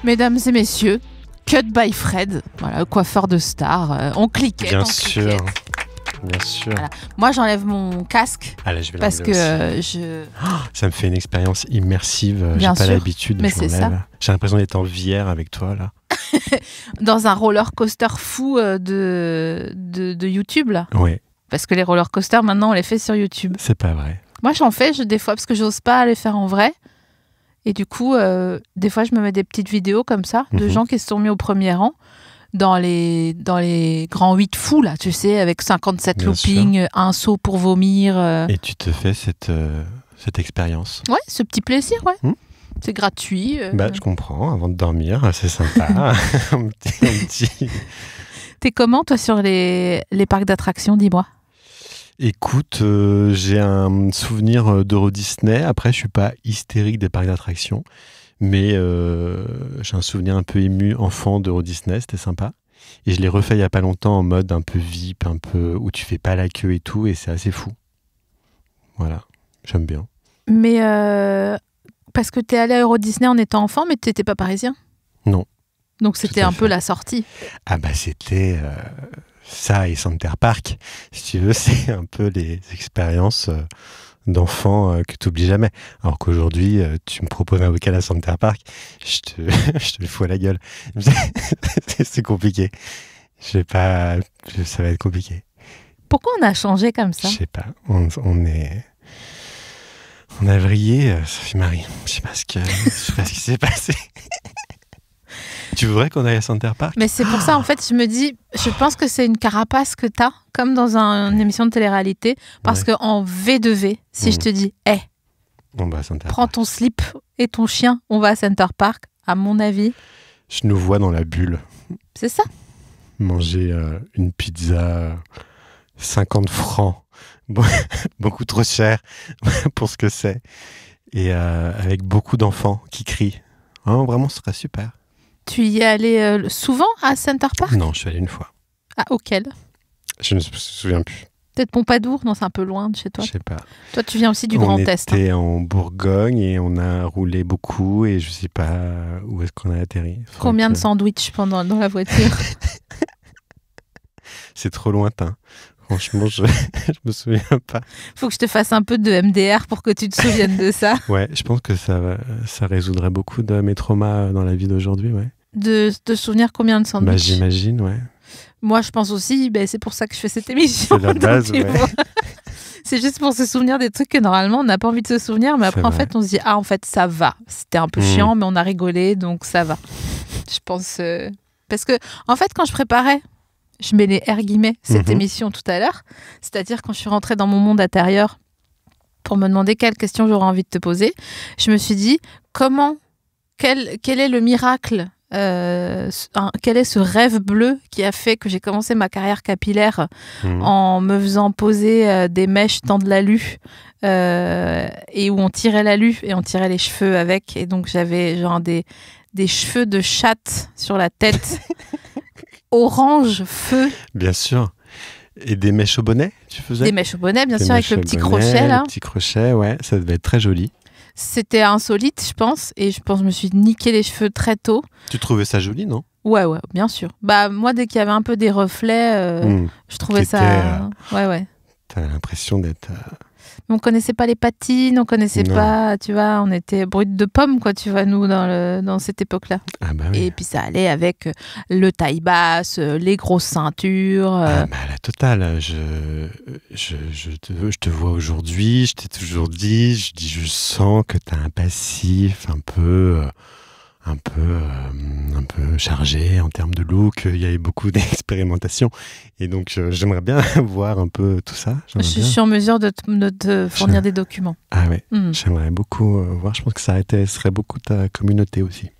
Mesdames et messieurs, Cut by Fred, voilà, le coiffeur de star. On cliquait. Bien sûr. Bien sûr. Voilà. Moi, j'enlève mon casque parce que ça me fait une expérience immersive. J'ai pas l'habitude. Mais c'est ça. J'ai l'impression d'être en VR avec toi là. Dans un roller coaster fou de YouTube là. Ouais. Parce que les roller coasters maintenant on les fait sur YouTube. C'est pas vrai. Moi j'en fais des fois parce que j'ose pas les faire en vrai. Et du coup, des fois, je me mets des petites vidéos comme ça de gens qui se sont mis au premier rang dans les grands 8 fous, là, tu sais, avec 57 loopings, un saut pour vomir. Et tu te fais cette expérience. Ouais, ce petit plaisir, ouais. C'est gratuit. Je comprends, avant de dormir, c'est sympa. un petit... T'es comment, toi, sur les parcs d'attractions, dis-moi? Écoute, j'ai un souvenir d'Euro Disney. Après, je suis pas hystérique des parcs d'attractions, mais j'ai un souvenir un peu ému enfant d'Euro Disney. C'était sympa. Et je l'ai refait il y a pas longtemps en mode un peu VIP, un peu où tu fais pas la queue et tout, et c'est assez fou. Voilà, j'aime bien. Mais parce que t'es allé à Euro Disney en étant enfant, mais t'étais pas parisien? Non. Donc c'était un peu la sortie. Ah bah c'était... ça et Center Park, si tu veux, c'est un peu les expériences d'enfants que tu n'oublies jamais. Alors qu'aujourd'hui, tu me proposes un vocal à Center Park, je te le fous à la gueule. C'est compliqué. Ça va être compliqué. Pourquoi on a changé comme ça? Je sais pas. On a vrillé, Sophie-Marie. Je sais pas ce qui s'est passé. Tu voudrais qu'on aille à Center Park? Mais c'est pour ça, en fait, je pense que c'est une carapace que t'as, comme dans une émission de télé-réalité, parce qu'en V2V, si je te dis, prends ton slip et ton chien, on va à Center Park, à mon avis... Je nous vois dans la bulle. C'est ça. Manger une pizza 50 francs, beaucoup trop cher pour ce que c'est, et avec beaucoup d'enfants qui crient. Vraiment, ce serait super. Tu y es allé souvent à Center Park? Non, je suis allé une fois. Ah, auquel? Je ne me souviens plus. Peut-être Pompadour? Non, c'est un peu loin de chez toi. Je sais pas. Toi, tu viens aussi du Grand Est. On était en Bourgogne et on a roulé beaucoup et je sais pas où est-ce qu'on a atterri. Combien de sandwichs dans la voiture? C'est trop lointain. Franchement, je me souviens pas. Faut que je te fasse un peu de MDR pour que tu te souviennes de ça. Ouais, je pense que ça résoudrait beaucoup de mes traumas dans la vie d'aujourd'hui, ouais. De te souvenir combien de sandwichs? J'imagine, ouais. Moi, je pense aussi, c'est pour ça que je fais cette émission. C'est la base, ouais. C'est juste pour se souvenir des trucs que normalement, on n'a pas envie de se souvenir, mais après, en fait, on se dit, en fait, ça va. C'était un peu chiant, mais on a rigolé, donc ça va. Je pense... Parce que, en fait, quand je préparais, je mets les R guillemets, cette émission tout à l'heure, c'est-à-dire quand je suis rentrée dans mon monde intérieur pour me demander quelles questions j'aurais envie de te poser, je me suis dit, quel est le miracle, quel est ce rêve bleu qui a fait que j'ai commencé ma carrière capillaire en me faisant poser des mèches dans de l'alu et où on tirait l'alu et on tirait les cheveux avec, et donc j'avais genre des cheveux de chatte sur la tête. Orange feu. Bien sûr. Et des mèches au bonnet, tu faisais? Des mèches au bonnet, bien sûr, avec le petit crochet là. Le petit crochet, ouais, ça devait être très joli. C'était insolite, je pense, et je me suis niqué les cheveux très tôt. Tu trouvais ça joli, non? Ouais, bien sûr. Moi, dès qu'il y avait un peu des reflets, je trouvais ça... Ouais. T'avais l'impression d'être... On connaissait pas les patines, on connaissait pas, tu vois, on était brutes de pommes, quoi, tu vois, nous, dans cette époque-là. Ah bah oui. Et puis ça allait avec le taille basse, les grosses ceintures. La totale. Je te vois aujourd'hui, je t'ai toujours dit, je sens que t'as un passif un peu chargé en termes de look. Il y a eu beaucoup d'expérimentation. Et donc, j'aimerais bien voir un peu tout ça. Je suis en mesure de te fournir des documents. Ah ouais, j'aimerais beaucoup voir. Je pense que ça serait beaucoup ta communauté aussi.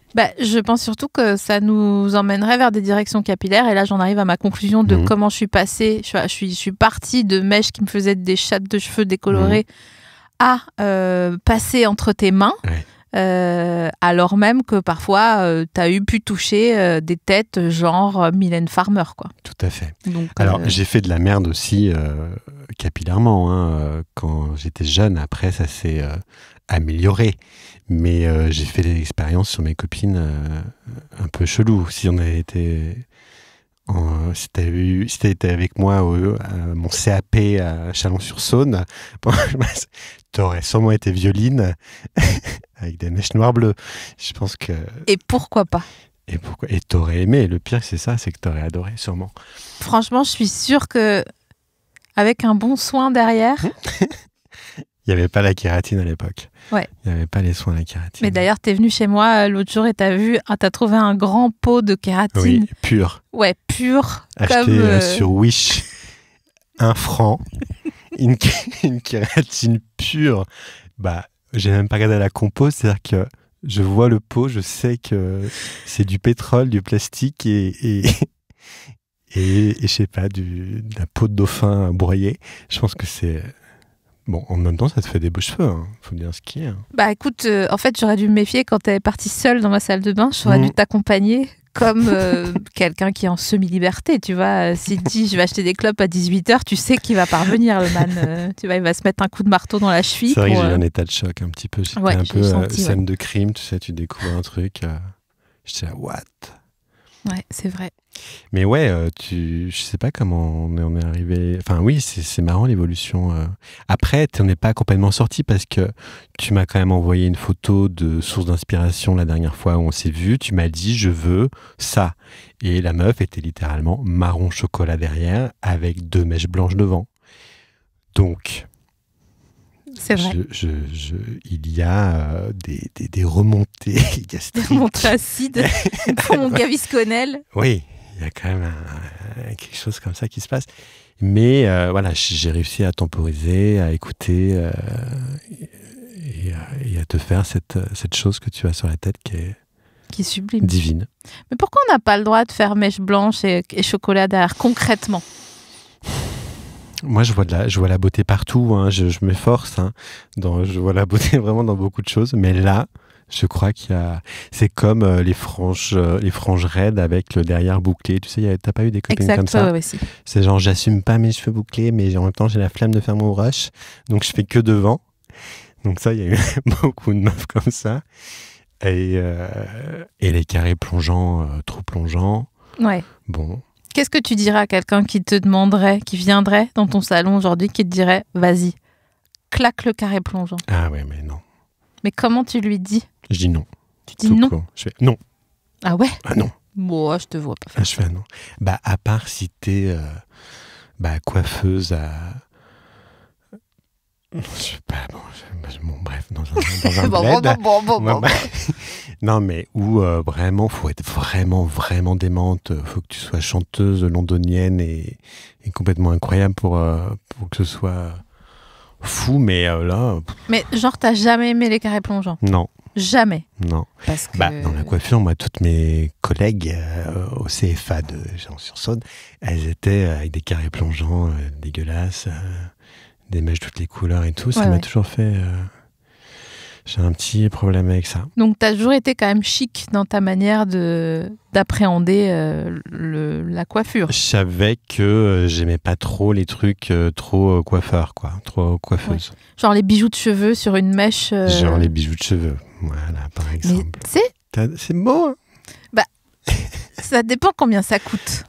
Je pense surtout que ça nous emmènerait vers des directions capillaires. Et là, j'en arrive à ma conclusion de comment je suis passée. Je suis partie de mèches qui me faisaient des chattes de cheveux décolorées à passer entre tes mains. Alors même que parfois, tu as pu toucher des têtes genre Mylène Farmer, quoi. Tout à fait. Donc, alors, j'ai fait de la merde aussi capillairement. Quand j'étais jeune, après, ça s'est amélioré. Mais j'ai fait des expériences sur mes copines un peu chelou. Si on avait été... si t'avais été avec moi à mon CAP à Chalon-sur-Saône, t'aurais sûrement été violine avec des mèches noires bleues. Je pense que... Et pourquoi pas ? Et t'aurais aimé. Le pire, c'est ça, c'est que t'aurais adoré, sûrement. Franchement, je suis sûre que avec un bon soin derrière... Il n'y avait pas la kératine à l'époque. Ouais. Il n'y avait pas les soins à la kératine. Mais d'ailleurs, t'es venu chez moi l'autre jour et t'as trouvé un grand pot de kératine. Oui, pur. Ouais, pur. Acheté sur Wish, 1 franc. une kératine pure. J'ai même pas regardé la compo, c'est-à-dire que je vois le pot, je sais que c'est du pétrole, du plastique et je sais pas, de la peau de dauphin broyée. Je pense que c'est... Bon, en même temps, ça te fait des beaux cheveux, hein. Faut dire ce qui est. Hein. Écoute, en fait, j'aurais dû me méfier quand t'es partie seule dans ma salle de bain. J'aurais dû t'accompagner comme quelqu'un qui est en semi-liberté, tu vois. S'il te dit, je vais acheter des clopes à 18h, tu sais qu'il va parvenir, le man. Tu vois, il va se mettre un coup de marteau dans la cheville. C'est vrai que j'ai eu un état de choc un petit peu. C'était un peu scène de crime, tu sais, tu découvres un truc. J'étais là, what ? Ouais, c'est vrai. Mais ouais, je sais pas comment on est arrivé. Enfin oui, c'est marrant l'évolution. Après, on n'est pas complètement sorti parce que tu m'as quand même envoyé une photo de source d'inspiration la dernière fois où on s'est vu. Tu m'as dit, je veux ça. Et la meuf était littéralement marron chocolat derrière avec 2 mèches blanches devant. Donc... C'est vrai. Il y a des remontées gastriques. Des remontées acides pour mon Gavisconnel. Oui, il y a quand même quelque chose comme ça qui se passe. Mais voilà, j'ai réussi à temporiser, à écouter et à te faire cette chose que tu as sur la tête qui est sublime. Divine. Mais pourquoi on n'a pas le droit de faire mèche blanche et chocolat derrière, concrètement ? Moi, je vois la beauté partout. Hein. Je m'efforce. Hein. Je vois la beauté vraiment dans beaucoup de choses. Mais là, je crois qu'il y a... C'est comme les franges raides avec le derrière bouclé. Tu sais, t'as pas eu des copines comme ça ? Ouais, si. C'est genre, j'assume pas mes cheveux bouclés, mais en même temps, j'ai la flemme de faire mon rush. Donc, je fais que devant. Donc ça, il y a eu beaucoup de meufs comme ça. Et les carrés plongeants, trop plongeants. Ouais. Bon... Qu'est-ce que tu dirais à quelqu'un qui te demanderait, qui viendrait dans ton salon aujourd'hui, qui te dirait « Vas-y, claque le carré plongeant ». Ah ouais, mais non. Mais comment tu lui dis ? Je dis non. Tu dis non ? Je fais non. Ah ouais ? Ah non. Bon, je te vois pas faire je fais non. À part si t'es coiffeuse à... Je sais pas, bref, dans un bled. Non, mais où vraiment, faut être vraiment, vraiment démente. Faut que tu sois chanteuse londonienne et complètement incroyable pour que ce soit fou. Mais là... Mais genre, t'as jamais aimé les carrés plongeants ? Non. Jamais ? Non. Parce que... dans la coiffure, moi, toutes mes collègues au CFA de Chalon-sur-Saône, elles étaient avec des carrés plongeants dégueulasses, des mèches de toutes les couleurs et tout. Ça m'a toujours fait... J'ai un petit problème avec ça. Donc, tu as toujours été quand même chic dans ta manière d'appréhender la coiffure. Je savais que j'aimais pas trop les trucs trop coiffeurs, quoi. Trop coiffeuses. Ouais. Genre les bijoux de cheveux sur une mèche. Genre les bijoux de cheveux, voilà, par exemple. Mais tu sais... C'est beau, hein. Ça dépend combien ça coûte.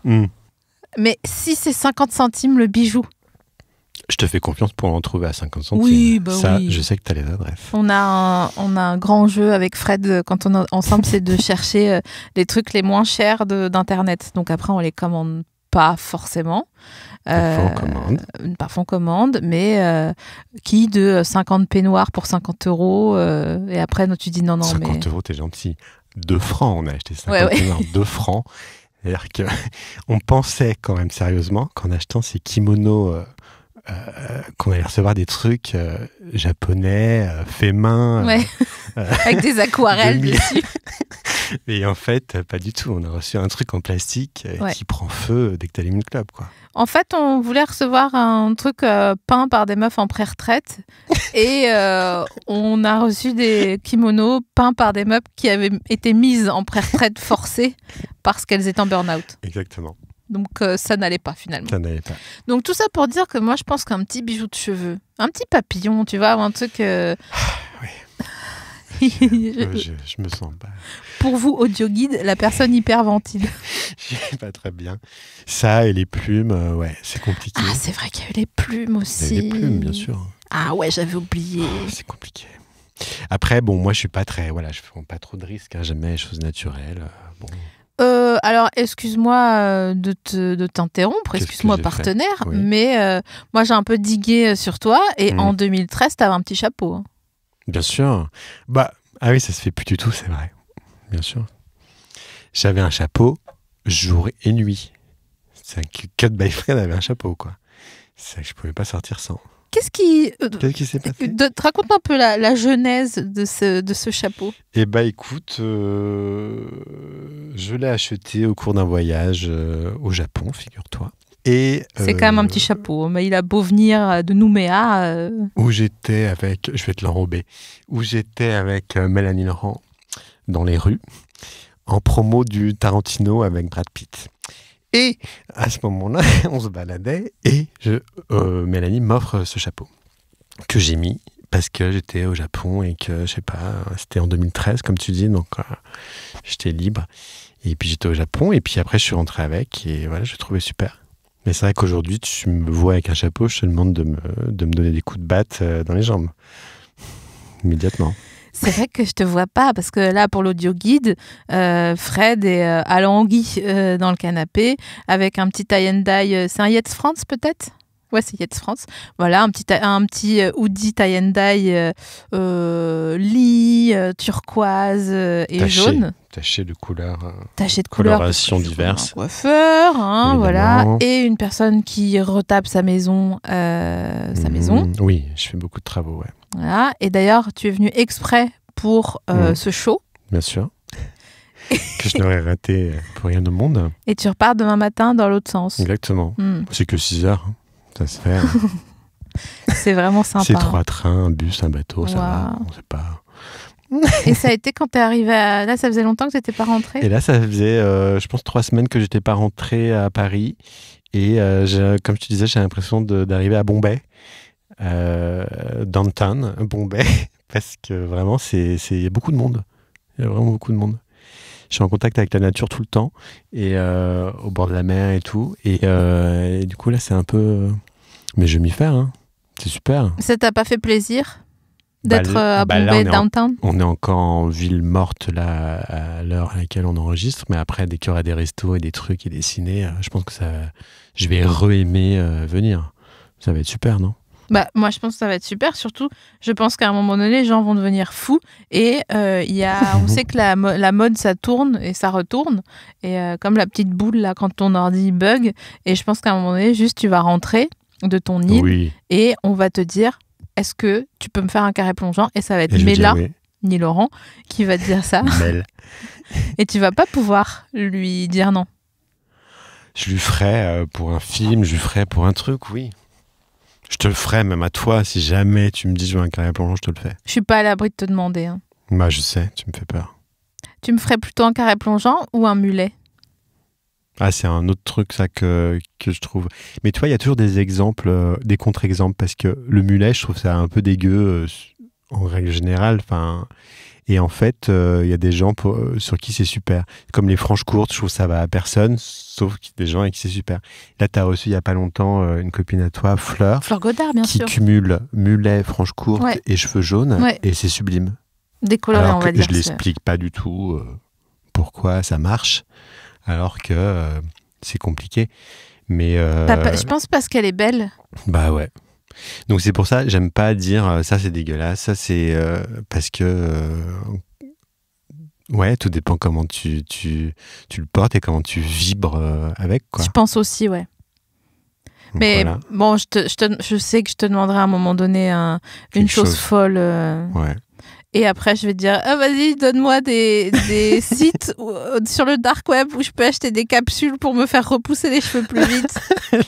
Mais si c'est 50 centimes le bijou... Je te fais confiance pour en trouver à 50 centimes. Oui, ça, oui. Je sais que tu as les adresses. On a un grand jeu avec Fred quand on est ensemble, c'est de chercher les trucs les moins chers d'Internet. Donc après, on les commande pas forcément. Parfois on commande, mais qui de 50 peignoirs pour 50 €. Et après, tu dis non, 50 €, t'es gentil. 2 francs, on a acheté 50 peignoirs, 2 francs. C'est-à-dire qu'on pensait quand même sérieusement qu'en achetant ces kimonos... qu'on allait recevoir des trucs japonais, faits main. Avec des aquarelles dessus. Et en fait, pas du tout. On a reçu un truc en plastique qui prend feu dès que t'allumes une clope, quoi. En fait, on voulait recevoir un truc peint par des meufs en pré-retraite et on a reçu des kimonos peints par des meufs qui avaient été mises en pré-retraite forcée parce qu'elles étaient en burn-out. Exactement. Donc ça n'allait pas finalement. Ça n'allait pas. Donc tout ça pour dire que moi je pense qu'un petit bijou de cheveux, un petit papillon, tu vois, ou un truc... Oui. Je me sens pas... Pour vous, audio guide, la personne hyperventile. Je pas très bien. Ça et les plumes, ouais, c'est compliqué. Ah, c'est vrai qu'il y a eu les plumes aussi. Il y a eu les plumes, bien sûr. Ah ouais, j'avais oublié. C'est compliqué. Après, bon, moi je suis pas très... Voilà, je prends pas trop de risques, hein, j'aime les choses naturelles. Bon... alors, excuse-moi de t'interrompre, excuse-moi partenaire, oui. mais moi j'ai un peu digué sur toi et en 2013, t'avais un petit chapeau. Hein. Bien sûr. Bah, ah oui, ça se fait plus du tout, c'est vrai. Bien sûr. J'avais un chapeau jour et nuit. C'est un Cut by Fred avait un chapeau, quoi. C'est que je pouvais pas sortir sans. Qu'est-ce qui s'est passé ? Raconte un peu la genèse de ce chapeau. Eh bah écoute, je l'ai acheté au cours d'un voyage au Japon, figure-toi. Et c'est quand même un petit chapeau, mais il a beau venir de Nouméa. Où j'étais avec, je vais te l'enrober, où j'étais avec Mélanie Laurent dans les rues, en promo du Tarantino avec Brad Pitt. Et à ce moment-là, on se baladait et Mélanie m'offre ce chapeau que j'ai mis parce que j'étais au Japon et que, je sais pas, c'était en 2013, comme tu dis, donc j'étais libre. Et puis j'étais au Japon et puis après je suis rentré avec et voilà, je le trouvais super. Mais c'est vrai qu'aujourd'hui, tu me vois avec un chapeau, je te demande de me donner des coups de batte dans les jambes. Immédiatement. C'est vrai que je te vois pas, parce que là, pour l'audio guide, Fred est à l'anguille dans le canapé, avec un petit tie and dye. C'est un Yates France, peut-être ? Ouais, c'est Yates France. Voilà, un petit hoodie tie and dye lit, turquoise et jaune. Taché de couleurs. Taché de couleurs. Colorations diverses. Un coiffeur, hein, voilà. Et une personne qui retape sa maison. Oui, je fais beaucoup de travaux, ouais. Voilà. Et d'ailleurs, tu es venu exprès pour ce show. Bien sûr. Que je n'aurais raté pour rien au monde. Et tu repars demain matin dans l'autre sens. Exactement. C'est que 6 heures. Ça se fait. C'est vraiment sympa. C'est 3 trains, un bus, un bateau, ça va. On sait pas. Et ça a été quand t'es arrivé à... Là, ça faisait longtemps que t'étais pas rentré ? Et là, ça faisait, je pense, 3 semaines que j'étais pas rentré à Paris. Et comme je te disais, j'ai l'impression d'arriver à Bombay. Downtown, Bombay. Parce que vraiment, il y a beaucoup de monde. Il y a vraiment beaucoup de monde. Je suis en contact avec la nature tout le temps. Et au bord de la mer et tout. Et du coup, là, c'est un peu... Mais je vais m'y faire, hein. C'est super. Ça t'a pas fait plaisir d'être à Bombay, downtown ? On est encore en ville morte là, à l'heure à laquelle on enregistre, mais après, dès qu'il y aura des restos et des trucs et des ciné, je pense que je vais re-aimer venir. Ça va être super, non ? Bah, moi, je pense que ça va être super. Surtout, je pense qu'à un moment donné, les gens vont devenir fous. Et on sait que la mode, ça tourne et ça retourne. Et comme la petite boule, là, quand ton ordi bug. Et je pense qu'à un moment donné, juste, tu vas rentrer de ton île et on va te dire, est-ce que tu peux me faire un carré plongeant ? Et ça va être Mela, ni Laurent, qui va te dire ça. Et tu vas pas pouvoir lui dire non. Je lui ferai pour un film, je lui ferai pour un truc, oui. Je te le ferai même à toi, si jamais tu me dis je veux un carré plongeant, je te le fais. Je suis pas à l'abri de te demander. Hein. Bah je sais, tu me fais peur. Tu me ferais plutôt un carré plongeant ou un mulet ? Ah, c'est un autre truc, ça, que je trouve. Mais tu vois, il y a toujours des exemples, des contre-exemples, parce que le mulet, je trouve ça un peu dégueu, en règle générale. Et en fait, il y a des gens sur qui c'est super. Comme les franges courtes, je trouve que ça va à personne, sauf des gens avec qui c'est super. Là, tu as reçu il n'y a pas longtemps une copine à toi, Fleur Godard, bien sûr. Qui cumule mulet, franges courtes et cheveux jaunes, et c'est sublime. Décoloré, on va dire. Je l'explique pas du tout pourquoi ça marche. Alors que c'est compliqué. Mais je pense parce qu'elle est belle. Bah ouais. Donc c'est pour ça, j'aime pas dire ça c'est dégueulasse, ça c'est parce que ouais, tout dépend comment tu le portes et comment tu vibres avec, quoi. Je pense aussi, ouais. Donc, mais voilà. Bon, je sais que je te demanderai à un moment donné une chose folle. Ouais. Et après, je vais te dire, vas-y, donne-moi des sites sur le dark web où je peux acheter des capsules pour me faire repousser les cheveux plus vite.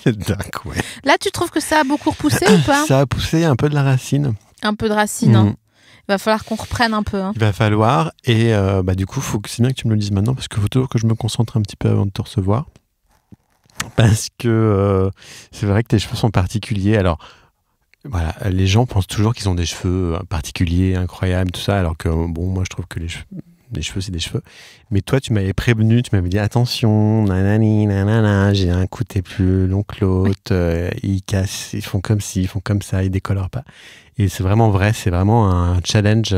Le dark web. Là, tu trouves que ça a beaucoup repoussé ou pas? Ça a poussé un peu de la racine. Un peu de racine, hein. Il va falloir qu'on reprenne un peu. Hein. Il va falloir. Et du coup, c'est bien que tu me le dises maintenant parce qu'il faut toujours que je me concentre un petit peu avant de te recevoir. Parce que c'est vrai que tes cheveux sont particuliers. Alors, voilà, les gens pensent toujours qu'ils ont des cheveux particuliers, incroyables, tout ça. Alors que, moi, je trouve que les cheveux, c'est des cheveux. Mais toi, tu m'avais prévenu, tu m'avais dit attention, nanani, nanana, j'ai un côté plus long que l'autre. Ils cassent, ils font comme ci, ils font comme ça, ils décolorent pas. Et c'est vraiment vrai, c'est vraiment un challenge.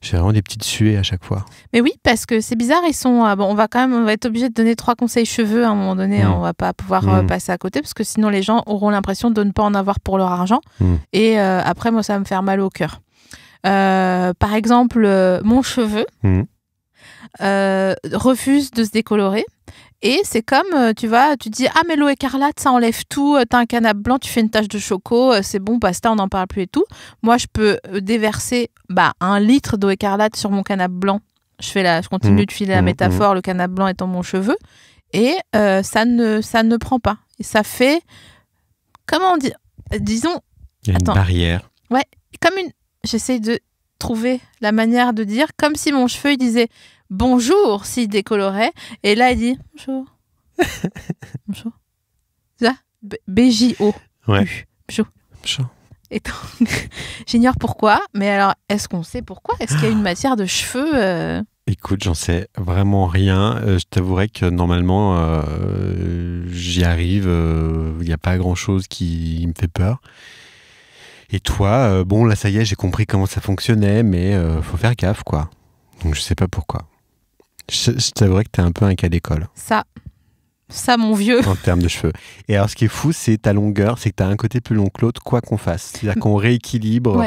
J'ai vraiment des petites suées à chaque fois. Mais oui, parce que c'est bizarre, ils sont. On va être obligé de donner 3 conseils cheveux à un moment donné. On va pas pouvoir passer à côté parce que sinon les gens auront l'impression de ne pas en avoir pour leur argent. Et après, moi, ça va me faire mal au cœur. Par exemple, mon cheveu refuse de se décolorer. Et c'est comme, tu dis, ah mais l'eau écarlate, ça enlève tout, t'as un canapé blanc, tu fais une tache de choco, c'est bon, basta, on n'en parle plus et tout. Moi, je peux déverser 1 litre d'eau écarlate sur mon canapé blanc. Je continue de filer la métaphore, le canapé blanc étant mon cheveu. Et ça ne prend pas. Et ça fait, comment on dit, disons... Il y a une barrière. Ouais, j'essaie de trouver la manière de dire, comme si mon cheveu, il disait... Bonjour s'il décolorait. Et là, il dit bonjour. Bonjour. Ça B-J-O. Ouais. Bonjour. Et donc, j'ignore pourquoi. Mais alors, est-ce qu'on sait pourquoi? Est-ce qu'il y a une matière de cheveux Écoute, j'en sais vraiment rien. Je t'avouerai que normalement, j'y arrive. Il n'y a pas grand-chose qui me fait peur. Et toi, là, ça y est, j'ai compris comment ça fonctionnait, mais faut faire gaffe, quoi. Donc, je sais pas pourquoi. Je t'avouerais que t'es un peu un cas d'école. Ça, mon vieux. En termes de cheveux. Et alors, ce qui est fou, c'est ta longueur, c'est que t'as un côté plus long que l'autre, quoi qu'on fasse. C'est-à-dire qu'on rééquilibre,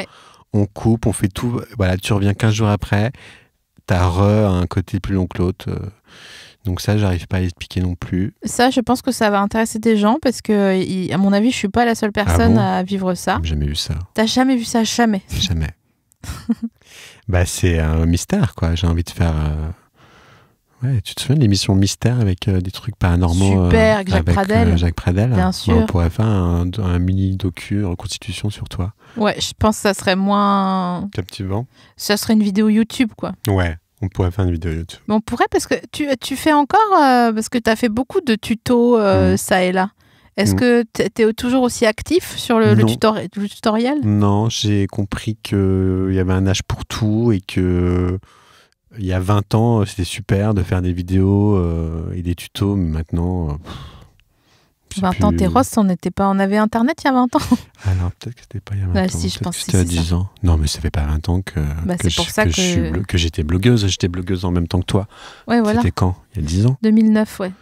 on coupe, on fait tout. Voilà, tu reviens 15 jours après, t'as un côté plus long que l'autre. Donc ça, j'arrive pas à l'expliquer non plus. Ça, je pense que ça va intéresser des gens parce que, à mon avis, je suis pas la seule personne à vivre ça. J'ai jamais vu ça. T'as jamais vu ça? Jamais. Jamais. C'est un mystère, quoi. J'ai envie de faire... Ouais, tu te souviens de l'émission Mystère avec des trucs paranormaux? Super, avec Jacques Pradel. Jacques Pradel. Bien sûr. On pourrait faire un mini docu reconstitution sur toi. Ouais, je pense que ça serait moins... Captivant. Ça serait une vidéo YouTube, quoi. Ouais, on pourrait faire une vidéo YouTube. Mais on pourrait, parce que tu fais encore... parce que tu as fait beaucoup de tutos, ça et là. Est-ce que tu es toujours aussi actif sur le tutoriel? Non, j'ai compris qu'il y avait un âge pour tout et que il y a 20 ans, c'était super de faire des vidéos et des tutos, mais maintenant... 20 ans, t'es Ross, on avait Internet il y a 20 ans. Alors, peut-être que c'était pas il y a 20 ans. Si, je pense que c'était à 10 ans. Non, mais ça fait pas 20 ans que j'étais blogueuse. J'étais blogueuse en même temps que toi. Ouais, voilà. C'était quand? Il y a 10 ans? 2009, ouais.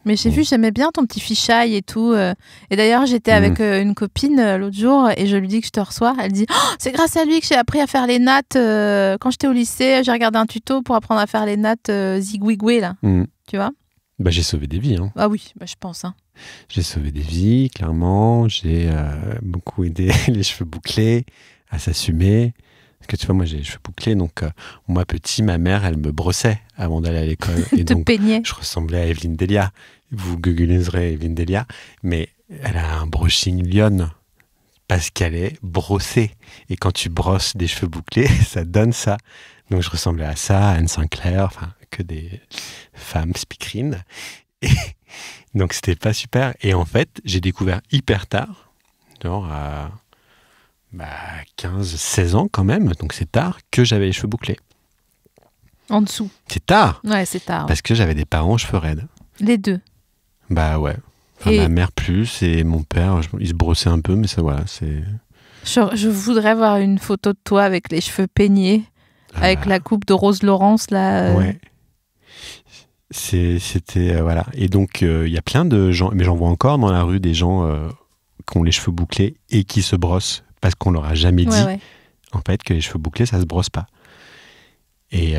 Mais j'aimais bien ton petit fichaille et tout. Et d'ailleurs, j'étais avec une copine l'autre jour et je lui dis que je te reçois. Elle dit c'est grâce à lui que j'ai appris à faire les nattes. Quand j'étais au lycée, j'ai regardé un tuto pour apprendre à faire les nattes zigouigoué, là. Tu vois? J'ai sauvé des vies. Hein. Ah oui, je pense. Hein. J'ai sauvé des vies, clairement. J'ai beaucoup aidé les cheveux bouclés à s'assumer. Parce que tu vois, moi j'ai les cheveux bouclés, donc moi petit, ma mère, elle me brossait avant d'aller à l'école. Et donc, peignait. Je ressemblais à Evelyne Delia. Vous googlerez Evelyne Delia, mais elle a un brushing lionne parce qu'elle est brossée. Et quand tu brosses des cheveux bouclés, ça donne ça. Donc je ressemblais à ça, à Anne Sinclair, enfin que des femmes speakerines. Et donc c'était pas super. Et en fait, j'ai découvert hyper tard, genre à 15-16 ans quand même, donc c'est tard, que j'avais les cheveux bouclés. En dessous. C'est tard. Ouais, c'est tard. Parce que j'avais des parents aux cheveux raides. Les deux. Bah ouais. Enfin, ma mère plus et mon père, il se brossait un peu, mais ça voilà, c'est... Je voudrais voir une photo de toi avec les cheveux peignés, avec la coupe de Rose Laurence, là. Ouais. C'était... voilà. Et donc, il y a plein de gens, mais j'en vois encore dans la rue, des gens qui ont les cheveux bouclés et qui se brossent, parce qu'on leur a jamais dit, en fait, que les cheveux bouclés, ça se brosse pas. Et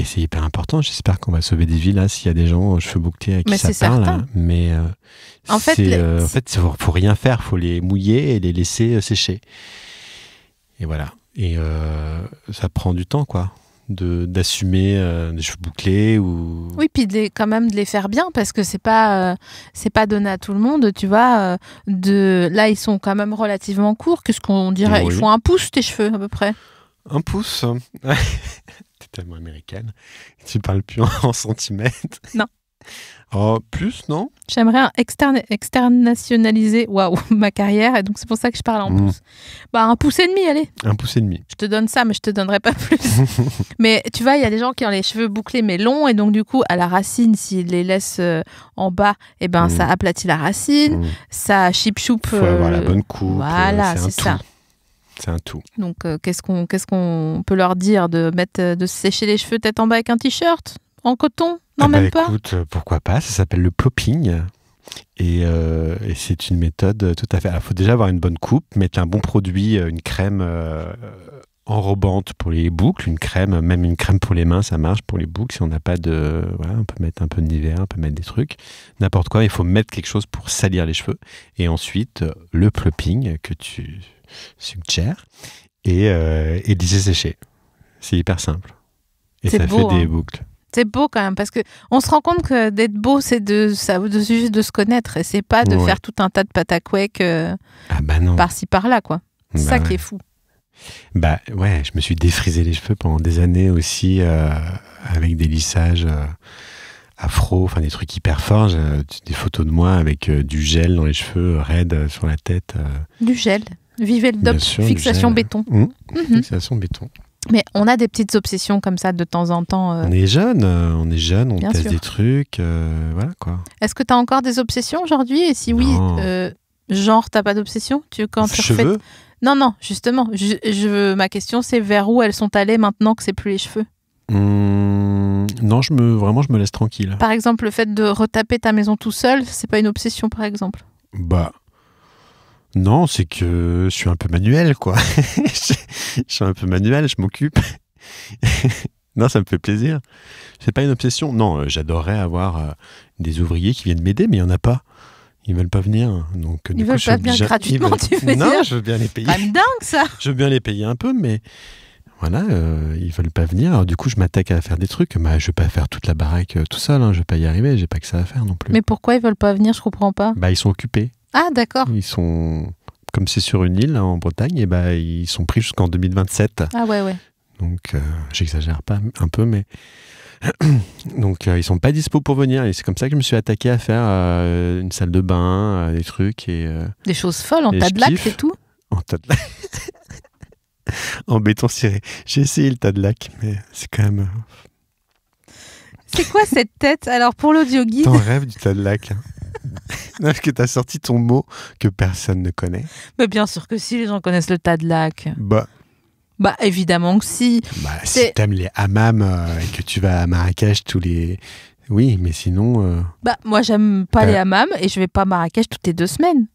c'est hyper important. J'espère qu'on va sauver des vies là s'il y a des gens aux cheveux bouclés à qui ça parle. Hein. Mais en fait, faut rien faire. Faut les mouiller et les laisser sécher. Et voilà. Et ça prend du temps, quoi, d'assumer des cheveux bouclés ou... Oui, puis quand même de les faire bien, parce que c'est pas donné à tout le monde, tu vois. Là, ils sont quand même relativement courts. Qu'est-ce qu'on dirait? Oui. Ils font 1 pouce, tes cheveux, à peu près. 1 pouce. T'es tellement américaine. Tu parles plus en centimètres. Non. Oh, plus, non? J'aimerais externationaliser ma carrière, et donc c'est pour ça que je parle en pouces. 1 pouce et demi, allez. 1 pouce et demi. Je te donne ça, mais je te donnerai pas plus. Mais tu vois, il y a des gens qui ont les cheveux bouclés mais longs, et donc du coup, à la racine, s'ils les laissent en bas, ça aplatit la racine, ça chip-choup. Faut avoir la bonne coupe. Voilà, c'est ça. C'est un tout. Donc, qu'est-ce qu'on peut leur dire? De se sécher les cheveux tête en bas avec un t-shirt en coton? Non, même pas. Écoute, pourquoi pas? Ça s'appelle le plopping. Et c'est une méthode tout à fait... Il faut déjà avoir une bonne coupe, mettre un bon produit, une crème enrobante pour les boucles, même une crème pour les mains, ça marche pour les boucles. Si on n'a pas de... Voilà, on peut mettre un peu de Nivea, on peut mettre des trucs. N'importe quoi, il faut mettre quelque chose pour salir les cheveux. Et ensuite, le plopping que tu suggères et lisser sécher. C'est hyper simple. Et ça beau, fait des boucles. C'est beau quand même, parce qu'on se rend compte que d'être beau, c'est juste de se connaître, et c'est pas de faire tout un tas de patacouèques par-ci par-là, quoi. C'est ça qui est fou. Je me suis défrisé les cheveux pendant des années aussi, avec des lissages afro, enfin des trucs hyper forts. J'ai des photos de moi avec du gel dans les cheveux, raides sur la tête. Du gel. Vivez le DOP, fixation béton. Fixation béton. Mais on a des petites obsessions comme ça de temps en temps. On est jeune, on teste des trucs, voilà quoi. Est-ce que tu as encore des obsessions aujourd'hui? Et si oui, genre t'as pas d'obsession? Cheveux? Non, justement. Ma question c'est vers où elles sont allées maintenant que c'est plus les cheveux? Non, je me laisse tranquille. Par exemple, le fait de retaper ta maison tout seul, c'est pas une obsession par exemple? Non, c'est que je suis un peu manuel, quoi. Je suis un peu manuel, je m'occupe. Non, ça me fait plaisir. C'est pas une obsession. Non, j'adorerais avoir des ouvriers qui viennent m'aider, mais il n'y en a pas. Ils veulent pas venir. Donc, ils veulent pas venir gratuitement, tu veux dire? Non, je veux bien les payer. C'est quand même dingue, ça. Je veux bien les payer un peu, mais voilà, ils veulent pas venir. Alors, du coup, je m'attaque à faire des trucs. Je vais pas faire toute la baraque tout seul. Je vais pas y arriver. J'ai pas que ça à faire non plus. Mais pourquoi ils veulent pas venir? Je comprends pas. Ils sont occupés. Ah, d'accord. Ils sont, comme c'est sur une île en Bretagne, ils sont pris jusqu'en 2027. Ah ouais. Donc, j'exagère pas un peu, mais... Donc, ils sont pas dispo pour venir. Et c'est comme ça que je me suis attaqué à faire une salle de bain, des trucs. Des choses folles, en tas de lac, c'est tout? En tas de lac. En béton ciré. J'ai essayé le tas de lac, mais c'est quand même... C'est quoi cette tête? Alors, pour l'audio-guide... T'en rêves du tas de lac, Non, parce que t'as sorti ton mot que personne ne connaît. Mais bien sûr que si, les gens connaissent le tas de lac. Évidemment que si. Si t'aimes les hammams et que tu vas à Marrakech tous les... Oui, mais sinon... moi, j'aime pas les hammams et je vais pas à Marrakech toutes les 2 semaines.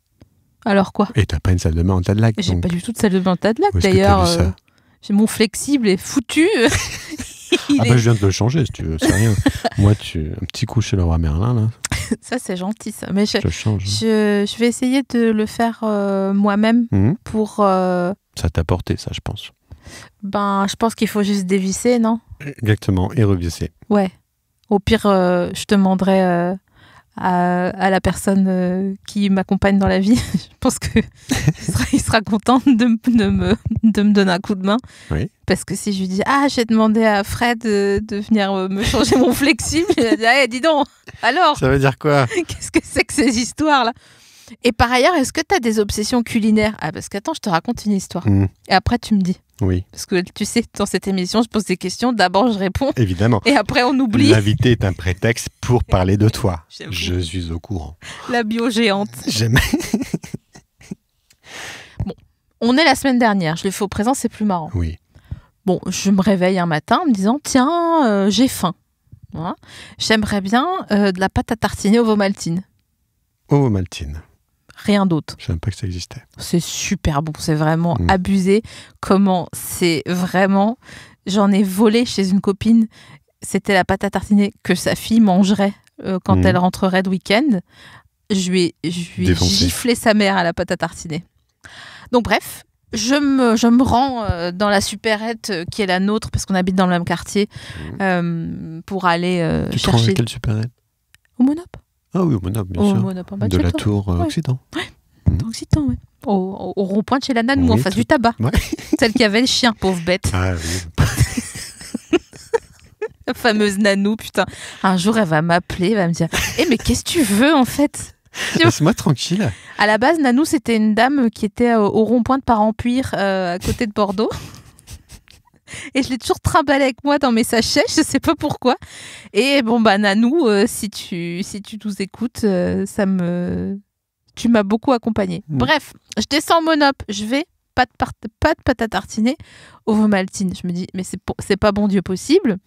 Alors quoi? Et t'as pas une salle de bain en tas de lac? J'ai pas du tout de salle de bain en tas de lac. D'ailleurs, j'ai mon flexible est foutu. Je viens de le changer, si tu veux, c'est rien. Moi, un petit coup chez le roi Merlin, là. Ça, c'est gentil, ça. Mais je change. Je vais essayer de le faire moi-même pour... Ça t'a porté, ça, je pense. Je pense qu'il faut juste dévisser, non? Exactement, et revisser. Ouais. Au pire, je demanderai à la personne qui m'accompagne dans la vie. Je pense qu'il sera content de me donner un coup de main. Oui. Parce que si je lui dis j'ai demandé à Fred de venir me changer mon flexible, il va dire dis donc, alors ça veut dire quoi? Qu'est-ce que c'est que ces histoires-là? Et par ailleurs, est-ce que tu as des obsessions culinaires? Parce qu'attends, je te raconte une histoire. Et après, tu me dis. Oui. Parce que tu sais, dans cette émission, je pose des questions. D'abord, je réponds. Évidemment. Et après, on oublie. L'invité est un prétexte pour parler de toi. J'avoue. Je suis au courant. La bio géante. J'aime. Bon, on est la semaine dernière. Je le fais au présent, c'est plus marrant. Oui. Bon, je me réveille un matin en me disant tiens, j'ai faim. Voilà. J'aimerais bien de la pâte à tartiner aux Vomaltine. Ovomaltine. Rien d'autre. Je ne savais pas que ça existait. C'est super bon, c'est vraiment abusé. Comment c'est vraiment... J'en ai volé chez une copine. C'était la pâte à tartiner que sa fille mangerait quand elle rentrerait de week-end. Je lui ai giflé sa mère à la pâte à tartiner. Donc bref, je me rends dans la supérette qui est la nôtre, parce qu'on habite dans le même quartier, pour aller Tu te rends à chercher... quelle supérette? Au Monop. Ah oui, au Monop, bien Au sûr. Monop en bas De chez la toi. tour Ouais. Occident. Dans Occitan, ouais. Au rond-point de chez la Nanou, Oui, en face tout- du tabac. Ouais. Celle qui avait le chien, pauvre bête. Ah oui. La fameuse Nanou, putain. Un jour, elle va m'appeler, elle va me dire mais qu'est-ce que tu veux, en fait? Laisse-moi tranquille. À la base, Nanou, c'était une dame qui était au rond-point de Parampuire, à côté de Bordeaux. Et je l'ai toujours trimballée avec moi dans mes sachets, je sais pas pourquoi. Et bon, bah, Nanou, si tu nous écoutes, tu m'as beaucoup accompagnée. Bref, je descends au Monop, je vais, pas de pâte à tartiner, ovomaltine. Je me dis, mais c'est pas bon Dieu possible.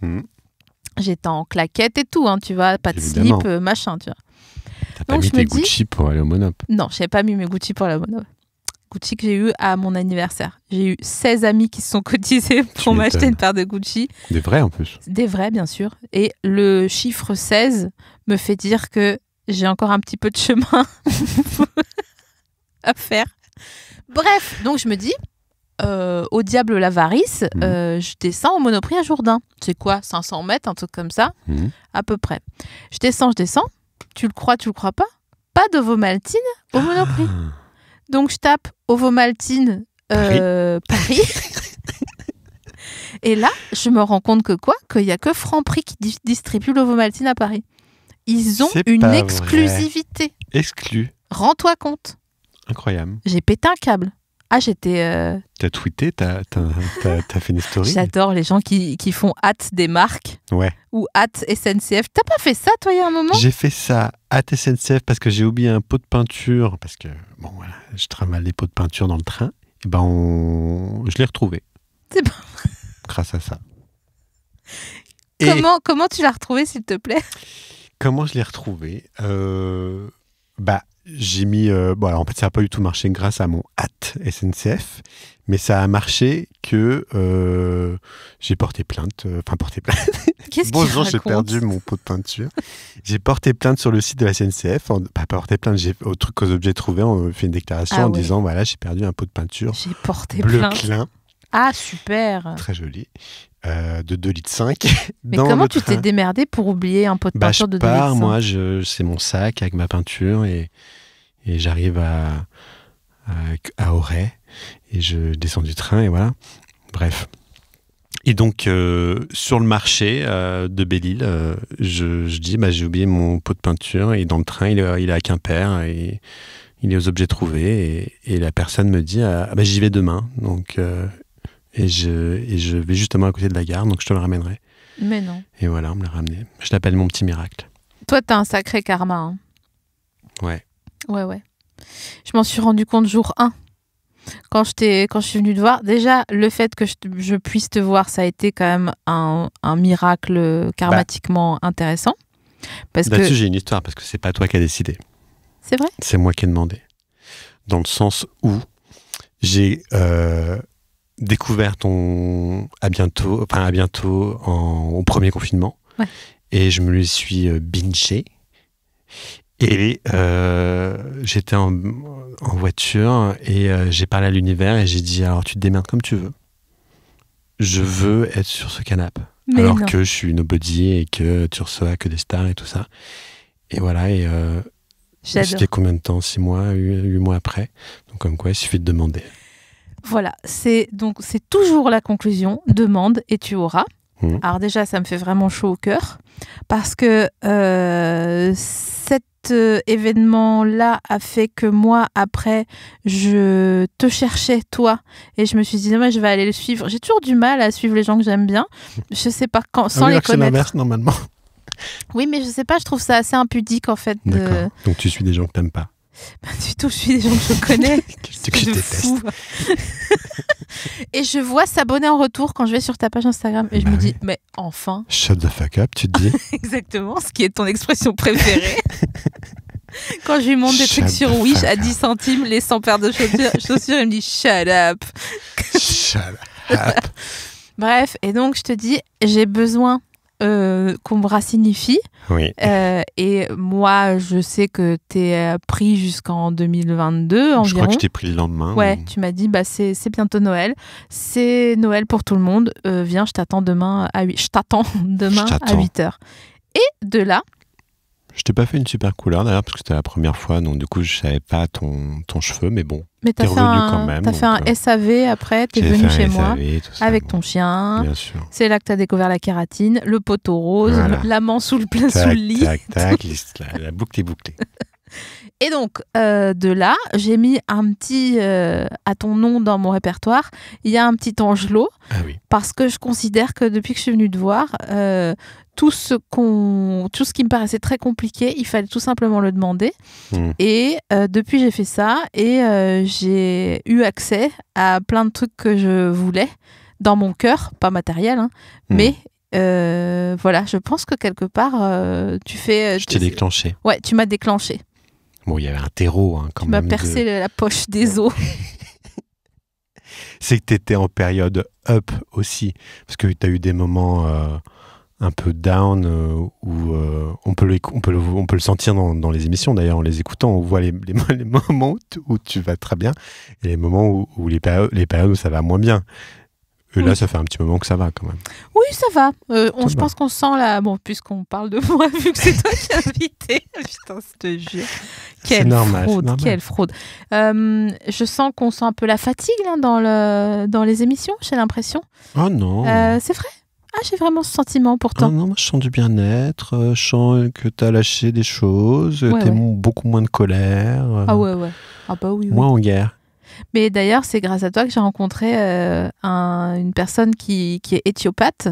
J'étais en claquette et tout, hein, tu vois, pas de Évidemment. slip, machin, tu vois. T'as pas Donc, mis je me tes dis- Gucci pour aller au Monop. Non, je n'avais pas mis mes Gucci pour la Monop. Gucci que j'ai eu à mon anniversaire. J'ai eu 16 amis qui se sont cotisés pour m'acheter m'étonnes. une paire de Gucci. Des vrais en plus. Des vrais, bien sûr. Et le chiffre 16 me fait dire que j'ai encore un petit peu de chemin à faire. Bref, donc je me dis, au diable l'avarice, je descends au Monoprix à Jourdain. C'est quoi, 500 mètres, un truc comme ça, à peu près. Je descends. Tu le crois pas? Pas d'ovomaltine au Monoprix. Donc je tape ovomaltine Paris. Et là, je me rends compte qu'il n'y a que Franprix qui distribue l'ovomaltine à Paris. Ils ont C'est une pas exclusivité. Exclu. Rends-toi compte. Incroyable. J'ai pété un câble. Ah, j'étais... T'as tweeté, t'as fait une story. J'adore les gens qui font hâte des marques Ouais. ou hâte SNCF. T'as pas fait ça, toi, il y a un moment? J'ai fait ça à SNCF parce que j'ai oublié un pot de peinture. Parce que, bon, voilà, je trimballe les pots de peinture dans le train. Et ben, je l'ai retrouvé. C'est pas... Grâce à ça. Comment tu l'as retrouvé, s'il te plaît? Comment je l'ai retrouvé? J'ai mis... alors en fait, ça n'a pas du tout marché grâce à mon hâte SNCF. Mais ça a marché que j'ai porté plainte. Qu'est-ce Bon, qu'il j'ai raconte? perdu mon pot de peinture. J'ai porté plainte sur le site de la SNCF. Pas porté plainte, au truc aux objets trouvés, on fait une déclaration en disant, voilà, j'ai perdu un pot de peinture. J'ai porté Bleu plainte. Klein, Ah, super. très joli, de 2,5 litres. Mais comment tu t'es démerdé pour oublier un pot de peinture de 2 litres? Moi, c'est mon sac avec ma peinture et j'arrive à Auray et je descends du train et voilà. Bref. Et donc, sur le marché de Belle-Île, je dis, j'ai oublié mon pot de peinture et dans le train, il est à Quimper et il est aux objets trouvés et la personne me dit, j'y vais demain. Donc, et je vais justement à côté de la gare, donc je te le ramènerai. Mais non. Et voilà, on me l'a ramené. Je l'appelle mon petit miracle. Toi, t'as un sacré karma. Hein. Ouais. Ouais. Je m'en suis rendu compte jour 1. Quand je suis venue te voir, déjà, le fait que je puisse te voir, ça a été quand même un miracle karmatiquement intéressant. Là-dessus, j'ai une histoire, parce que c'est pas toi qui as décidé. C'est vrai? C'est moi qui ai demandé. Dans le sens où j'ai découvert à bientôt au premier confinement. Ouais. Et je me le suis bingé. Et j'étais en voiture et j'ai parlé à l'univers et j'ai dit, alors tu te démerdes comme tu veux. Je veux être sur ce canapé. Mais alors non. que je suis nobody et que tu reçois que des stars et tout ça. Et voilà, c'était combien de temps? 6 mois, 8 mois après. Donc comme quoi, il suffit de demander. Voilà, c'est toujours la conclusion. Demande et tu auras. Alors déjà, ça me fait vraiment chaud au cœur parce que cet événement-là a fait que moi, après, je te cherchais, toi, et je me suis dit, moi, je vais aller le suivre. J'ai toujours du mal à suivre les gens que j'aime bien. Je sais pas quand, sans les c'est connaître. l'inverse, normalement. Oui, mais je sais pas, je trouve ça assez impudique, en fait. D'accord. Donc tu suis des gens que t'aimes pas. Pas du tout, je suis des gens que je connais. que je de déteste. fou. Et je vois s'abonner en retour quand je vais sur ta page Instagram et je me dis, mais enfin. Shut the fuck up, tu te dis. Exactement, ce qui est ton expression préférée. Quand je lui montre des trucs sur Wish à 10 centimes, les 100 paires de chaussures, il me dit shut up. Shut up. Bref, et donc je te dis, j'ai besoin qu'on me racinifie. Oui. Et moi, je sais que t'es pris jusqu'en 2022 environ. Je crois que je t'ai pris le lendemain. Ouais, tu m'as dit, c'est bientôt Noël. C'est Noël pour tout le monde. Viens, je t'attends demain à 8h. Et de là... Je t'ai pas fait une super couleur d'ailleurs, parce que c'était la première fois, donc du coup, je savais pas ton cheveu, mais bon. Mais t'as fait un SAV après, t'es venu chez moi avec ton chien. Bien sûr. C'est là que t'as découvert la kératine, le poteau rose, l'amant sous le lit. Tac, la boucle est bouclée. Et donc, de là, j'ai mis un petit, à ton nom dans mon répertoire, il y a un petit Angelo, parce que je considère que depuis que je suis venue te voir, tout ce qui me paraissait très compliqué, il fallait tout simplement le demander. Et depuis, j'ai fait ça et j'ai eu accès à plein de trucs que je voulais dans mon cœur, pas matériel, hein, mais voilà, je pense que quelque part, tu fais... Je t'ai déclenché. Ouais, tu m'as déclenché. Bon, il y avait un terreau quand même. Tu m'as percé la poche des os. C'est que tu étais en période up aussi, parce que tu as eu des moments un peu down où on peut le sentir dans les émissions d'ailleurs, en les écoutant, on voit les moments où tu vas très bien et les moments où les périodes où ça va moins bien. Et là, ça fait un petit moment que ça va quand même. Oui, ça va. Je pense qu'on sent là. Bon, puisqu'on parle de moi, vu que c'est toi qui as invité. Putain, je te jure. Quelle fraude. Je sens qu'on sent un peu la fatigue là, dans les émissions, j'ai l'impression. Oh non. C'est vrai? Ah, j'ai vraiment ce sentiment pourtant. Non, moi je sens du bien-être, je sens que tu as lâché des choses, t'es beaucoup moins de colère. Ah ouais. Ah bah oui. Moins en guerre. Mais d'ailleurs, c'est grâce à toi que j'ai rencontré une personne qui est éthiopathe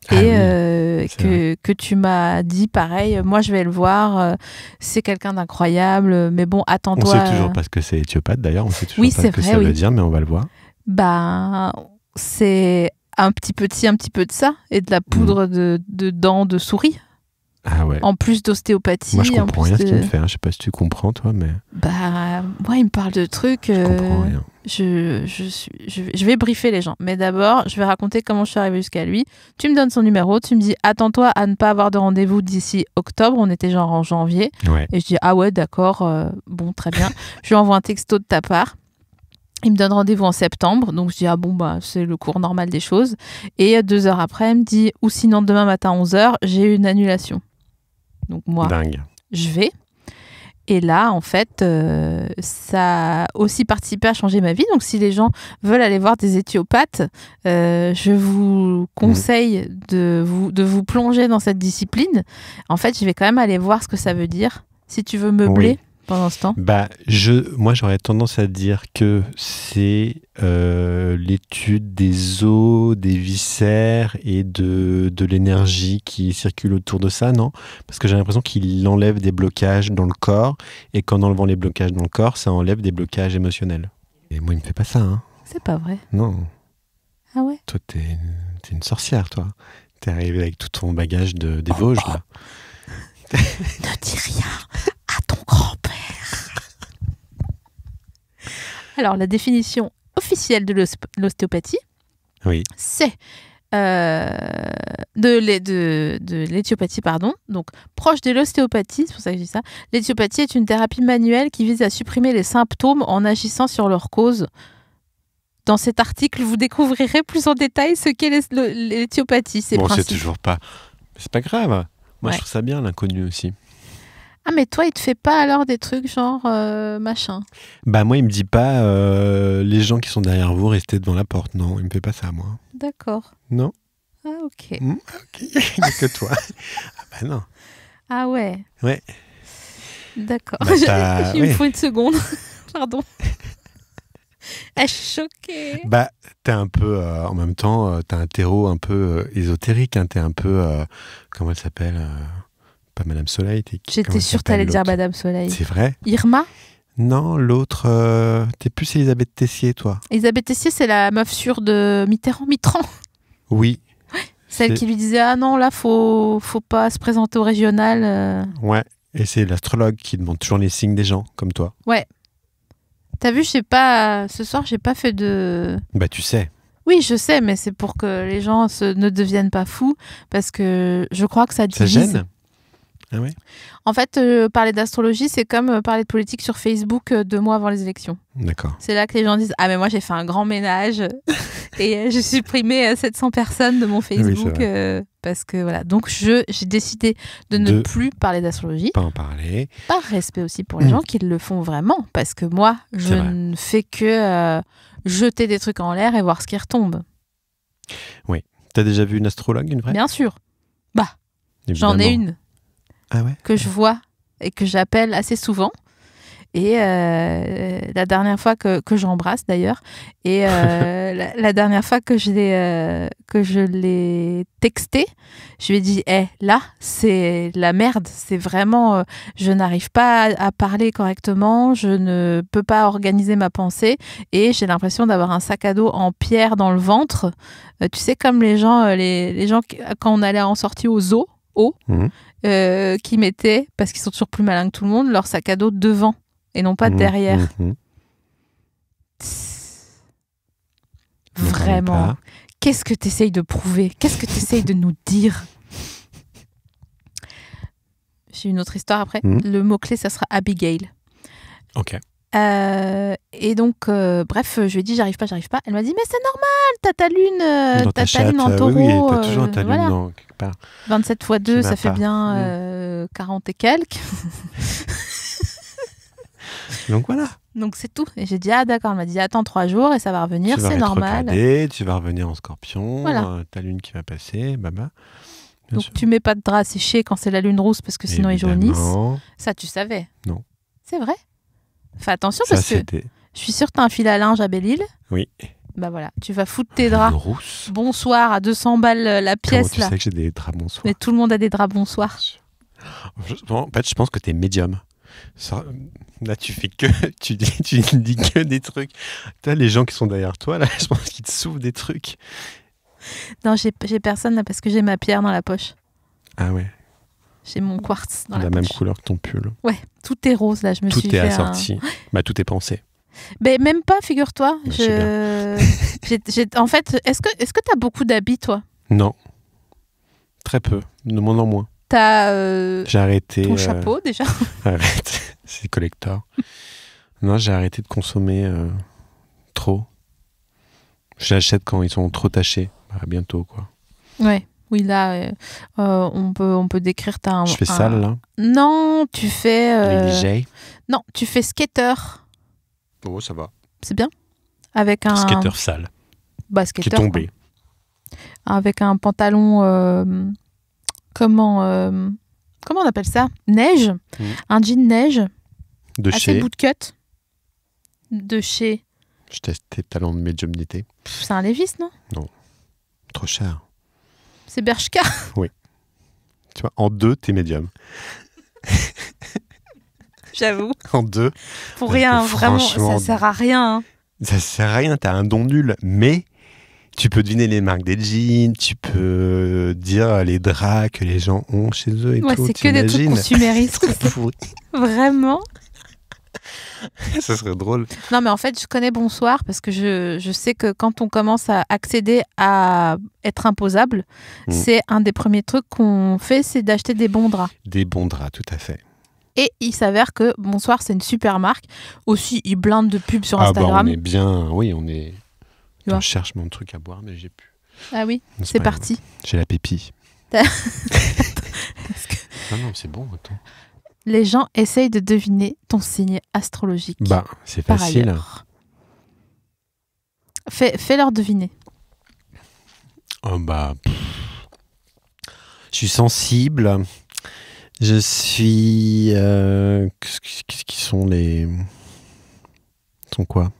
et que tu m'as dit pareil. Moi, je vais le voir. C'est quelqu'un d'incroyable. Mais bon, attends-toi. On sait toujours pas ce que c'est éthiopathe d'ailleurs. On sait toujours pas ce que ça veut dire, mais on va le voir. Bah, c'est un petit peu de ci, un petit peu de ça, et de la poudre de dents de souris. Ah ouais. En plus d'ostéopathie. Moi, je comprends rien ce qu'il me fait. Je sais pas si tu comprends, toi, mais... Bah, moi, il me parle de trucs... Je comprends rien. Je vais briefer les gens. Mais d'abord, je vais raconter comment je suis arrivée jusqu'à lui. Tu me donnes son numéro. Tu me dis, attends-toi à ne pas avoir de rendez-vous d'ici octobre. On était genre en janvier. Ouais. Et je dis, ah ouais, d'accord. Bon, très bien. Je lui envoie un texto de ta part. Il me donne rendez-vous en septembre, donc je dis, ah bon, bah, c'est le cours normal des choses. Et 2 heures après, il me dit, ou sinon demain matin 11h, j'ai une annulation. Donc moi, je vais. Et là, en fait, ça a aussi participé à changer ma vie. Donc si les gens veulent aller voir des éthiopathes, je vous conseille de vous plonger dans cette discipline. En fait, je vais quand même aller voir ce que ça veut dire. Si tu veux meubler... pendant ce temps. Bah, moi, j'aurais tendance à dire que c'est l'étude des os, des viscères et de l'énergie qui circule autour de ça, non? Parce que j'ai l'impression qu'il enlève des blocages dans le corps, et qu'en enlevant les blocages dans le corps, ça enlève des blocages émotionnels. Et moi, il me fait pas ça, hein. C'est pas vrai. Non. Ah ouais? Toi, t'es une sorcière, toi. T'es arrivée avec tout ton bagage des Vosges, là. Ne dis rien à ton grand-père. Alors, la définition officielle de l'ostéopathie, c'est de l'éthiopathie, pardon. Donc, proche de l'ostéopathie, c'est pour ça que je dis ça. L'éthiopathie est une thérapie manuelle qui vise à supprimer les symptômes en agissant sur leur cause. Dans cet article, vous découvrirez plus en détail ce qu'est l'éthiopathie. Bon, c'est toujours pas... C'est pas grave. Moi, je trouve ça bien, l'inconnu aussi. Ah, mais toi, il te fait pas alors des trucs genre machin? Bah, moi, il me dit pas les gens qui sont derrière vous, restez devant la porte. Non, il me fait pas ça, moi. D'accord. Non. Ah, ok. Ok, il n'y a que toi. Ah, bah non. Ah, ouais. Ouais. D'accord. Bah, il me faut une seconde. Pardon. Je suis choquée. Bah, t'es un peu, en même temps, t'as un terreau un peu ésotérique. Hein, t'es un peu, comment elle s'appelle pas Madame Soleil. J'étais sûre que t'allais dire Madame Soleil. C'est vrai? Irma? Non, l'autre, t'es plus Elisabeth Tessier, toi. Elisabeth Tessier, c'est la meuf sûre de Mitterrand. Oui. Celle qui lui disait, ah non, là, faut pas se présenter au régional. Ouais, et c'est l'astrologue qui demande toujours les signes des gens, comme toi. Ouais. T'as vu, ce soir, j'ai pas fait de... Bah, tu sais. Oui, je sais, mais c'est pour que les gens ne deviennent pas fous, parce que je crois que ça Ça divise. gêne? Ah ouais? En fait, parler d'astrologie, c'est comme parler de politique sur Facebook 2 mois avant les élections. D'accord. C'est là que les gens disent « Ah, mais moi, j'ai fait un grand ménage et j'ai supprimé 700 personnes de mon Facebook. Oui, parce que voilà. Donc, j'ai décidé de ne plus parler d'astrologie. Pas en parler. Par respect aussi pour les gens qui le font vraiment. Parce que moi, je ne fais que jeter des trucs en l'air et voir ce qui retombe. Oui. T'as déjà vu une astrologue, une vraie? Bien sûr. Bah, évidemment. J'en ai une. Ah ouais? Que je vois et que j'appelle assez souvent. Et la dernière fois que j'embrasse d'ailleurs, et la dernière fois que je l'ai texté, je lui ai dit là, c'est la merde. C'est vraiment, je n'arrive pas à parler correctement, je ne peux pas organiser ma pensée, et j'ai l'impression d'avoir un sac à dos en pierre dans le ventre. Tu sais, comme les gens, quand on allait en sortie au zoo, qui mettaient, parce qu'ils sont toujours plus malins que tout le monde, leur sac à dos devant et non pas derrière. Vraiment. Qu'est-ce que tu essayes de prouver? Qu'est-ce que tu essayes de nous dire? J'ai une autre histoire après. Le mot-clé, ça sera Abigail. Ok. Et donc, bref, je lui ai dit j'arrive pas. Elle m'a dit mais c'est normal, t'as ta lune en taureau. Oui, t'as toujours ta lune dans quelque part. 27 x 2, ça fait bien 40 et quelques. Donc voilà. Donc c'est tout. Et j'ai dit ah d'accord. Elle m'a dit attends 3 jours et ça va revenir, c'est normal. Tu vas revenir en Scorpion. Voilà. Ta lune qui va passer, baba. Donc tu mets pas de drap à sécher quand c'est la lune rousse parce que sinon ils jaunissent. Ça tu savais? Non. C'est vrai? Fais attention parce que je suis sûre que t'as un fil à linge à Belle-Île. Oui. Bah voilà, tu vas foutre tes draps. Rousse. Bonsoir à 200 balles la pièce. Comment tu sais que j'ai des draps bonsoir? Mais tout le monde a des draps bonsoir. En fait, je pense que t'es médium. Là, tu dis que des trucs. T'as les gens qui sont derrière toi, là, je pense qu'ils te souffrent des trucs. Non, j'ai personne là parce que j'ai ma pierre dans la poche. Ah ouais. J'ai mon quartz dans la poche. La même couleur que ton pull. Ouais, tout est rose là. Je me suis fait tout est assorti. Bah, tout est pensé. Mais même pas, figure-toi. En fait, est-ce que t'as beaucoup d'habits, toi? Non. Très peu. De moins en moins. J'ai arrêté. Ton chapeau, déjà. Arrête. C'est collector. Non, j'ai arrêté de consommer trop. J'achète quand ils sont trop tachés. Bah, bientôt, quoi. Ouais. Oui, là, on peut décrire Je fais sale, là? Non, tu fais... Léger? Non, tu fais skater. Oh, ça va. C'est bien. Avec un... Skater sale. Bah, skater. Qui est tombé. Quoi. Avec un pantalon... Comment on appelle ça? Neige. Un jean neige. De assez chez... bootcut. De chez... Je teste tes talents de médiumnité. C'est un Levi's, non? Non. Trop cher. C'est Bershka. Oui. Tu vois, en 2, t'es médium. J'avoue. En 2. Pour rien, vraiment, ça sert à rien. Hein. Ça sert à rien, t'as un don nul. Mais tu peux deviner les marques des jeans, tu peux dire les draps que les gens ont chez eux et tout. C'est que des trucs consuméristes. Vraiment. Ça serait drôle. Non, mais en fait, je connais Bonsoir parce que je sais que quand on commence à accéder à être imposable, c'est un des premiers trucs qu'on fait, c'est d'acheter des bons draps. Des bons draps, tout à fait. Et il s'avère que Bonsoir, c'est une super marque. Aussi, ils blindent de pubs sur Instagram. Bah on est bien, oui, on est... Je cherche mon truc à boire, mais j'ai plus. Ah oui, c'est parti. J'ai la pépille. Non, c'est bon, attends. Les gens essayent de deviner ton signe astrologique. Bah, c'est facile. Fais-leur deviner. Oh bah... Je suis sensible. Je suis... Qu'est-ce qui sont les... Ils sont quoi?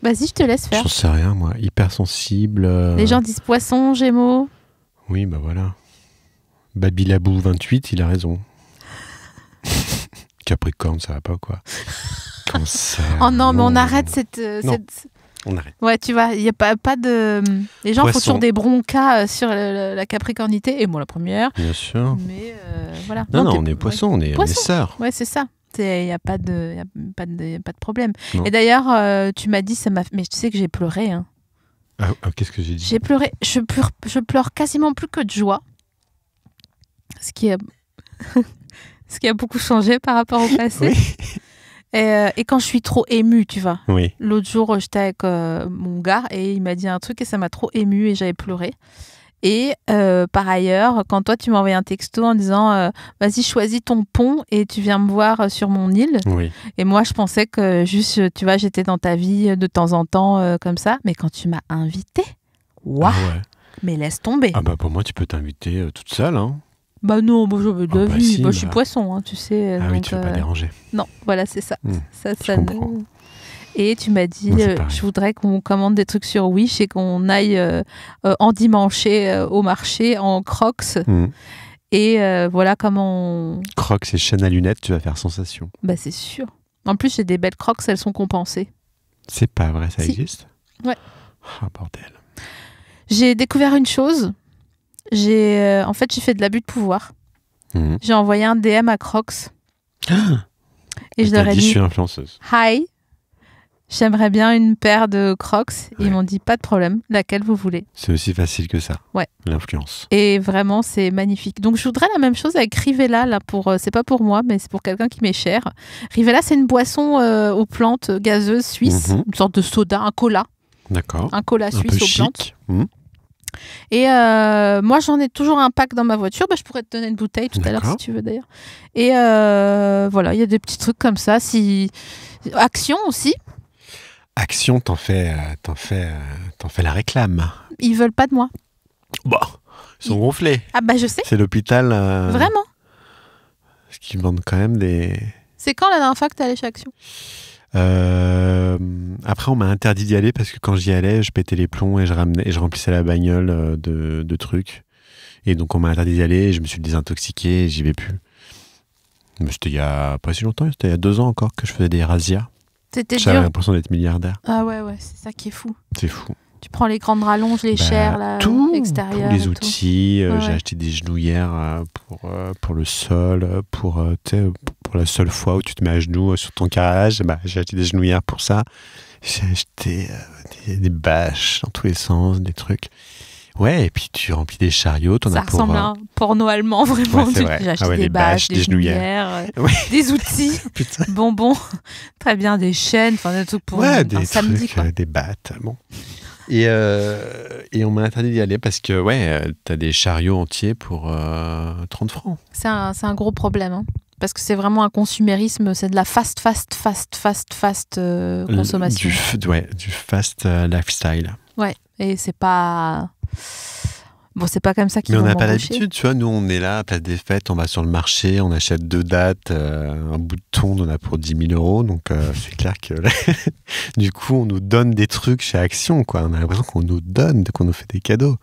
Vas-y, je te laisse faire. J'en sais rien, moi. Hypersensible. Les gens disent poisson, gémeaux. Oui, bah voilà. Babilabou 28, il a raison. Capricorne, ça va pas, quoi. Cancer. Oh non, mais on arrête cette... On arrête. Ouais, tu vois, il n'y a pas de... Les gens font toujours des broncas sur la capricornité. Et moi, la première. Bien sûr. Mais voilà. Non, on est poisson, on est sœurs. Ouais, c'est ça. Il n'y a pas de problème. Non. Et d'ailleurs, tu m'as dit, mais tu sais que j'ai pleuré. Hein. Qu'est-ce que j'ai dit? J'ai pleuré. Je pleure quasiment plus que de joie. Ce qui a, ce qui a beaucoup changé par rapport au passé. Oui. Et quand je suis trop émue, tu vois. Oui. L'autre jour, j'étais avec mon gars et il m'a dit un truc et ça m'a trop émue et j'avais pleuré. Et par ailleurs, quand toi, tu m'as envoyé un texto en disant vas-y, choisis ton pont et tu viens me voir sur mon île. Oui. Et moi, je pensais que juste, tu vois, j'étais dans ta vie de temps en temps comme ça. Mais quand tu m'as invitée, waouh, Ouais. mais laisse tomber. Ah bah pour moi, tu peux t'inviter toute seule. Hein. Bah non, moi j'avais de la vie. Si, je suis poisson, hein, tu sais. Ah donc, oui, tu veux pas déranger. Non, voilà, c'est ça. Ça je comprends. Et tu m'as dit, Non, je voudrais qu'on commande des trucs sur Wish et qu'on aille endimancher au marché en Crocs. Et voilà comment... Crocs et chaîne à lunettes, tu vas faire sensation. Bah c'est sûr. En plus, j'ai des belles Crocs, elles sont compensées. C'est pas vrai, ça Si. existe? Ouais. Ah, bordel. J'ai découvert une chose. En fait, j'ai fait de l'abus de pouvoir. J'ai envoyé un DM à Crocs. Et je leur ai dit, je suis influenceuse. Hi, j'aimerais bien une paire de Crocs. Ouais. Ils m'ont dit, pas de problème, laquelle vous voulez. C'est aussi facile que ça. Ouais. L'influence. Et vraiment, c'est magnifique. Donc, je voudrais la même chose avec Rivella. Là, c'est pas pour moi, mais c'est pour quelqu'un qui m'est cher. Rivella, c'est une boisson aux plantes gazeuses suisse. Une sorte de soda, un cola. D'accord. Un cola suisse aux chic. plantes. Et moi, j'en ai toujours un pack dans ma voiture. Bah, je pourrais te donner une bouteille tout à l'heure si tu veux d'ailleurs. Et voilà, il y a des petits trucs comme ça. Action aussi. Action, t'en fais la réclame. Ils veulent pas de moi. Bah, ils sont gonflés. Ah bah je sais. C'est l'hôpital. Vraiment. Parce qu'ils vendent quand même des... C'est quand la dernière fois que t'es allé chez Action? Après, on m'a interdit d'y aller parce que quand j'y allais, je pétais les plombs et je remplissais la bagnole de trucs. Et donc, on m'a interdit d'y aller et je me suis désintoxiqué et j'y vais plus. Mais c'était il y a pas si longtemps, c'était il y a 2 ans encore que je faisais des razzias. J'avais l'impression d'être milliardaire. Ah ouais, c'est ça qui est fou. C'est fou. Tu prends les grandes rallonges, les chairs, l'extérieur. Tous les outils. J'ai acheté des genouillères pour le sol, pour la seule fois où tu te mets à genoux sur ton carrelage. J'ai acheté des genouillères pour ça. J'ai acheté des bâches dans tous les sens, des trucs. Ouais, et puis tu remplis des chariots. Ça ressemble à un porno allemand, vraiment. Ouais, j'ai acheté des bâches, des genouillères, des outils, bonbons, très bien, des chaînes, enfin des trucs pour un samedi. Des battes, bon. Et on m'a interdit d'y aller parce que, t'as des chariots entiers pour 30 francs. C'est un gros problème, hein. Parce que c'est vraiment un consumérisme, c'est de la fast consommation. Du fast lifestyle. Ouais, et c'est pas... Bon, c'est pas comme ça qu'ils vont Mais on n'a m'embaucher. pas l'habitude, tu vois. Nous, on est là, à Place des Fêtes, on va sur le marché, on achète 2 dattes, un bout de thon, on en a pour 10 000 euros. Donc, c'est clair que du coup, on nous donne des trucs chez Action, quoi. On a l'impression qu'on nous donne, qu'on nous fait des cadeaux.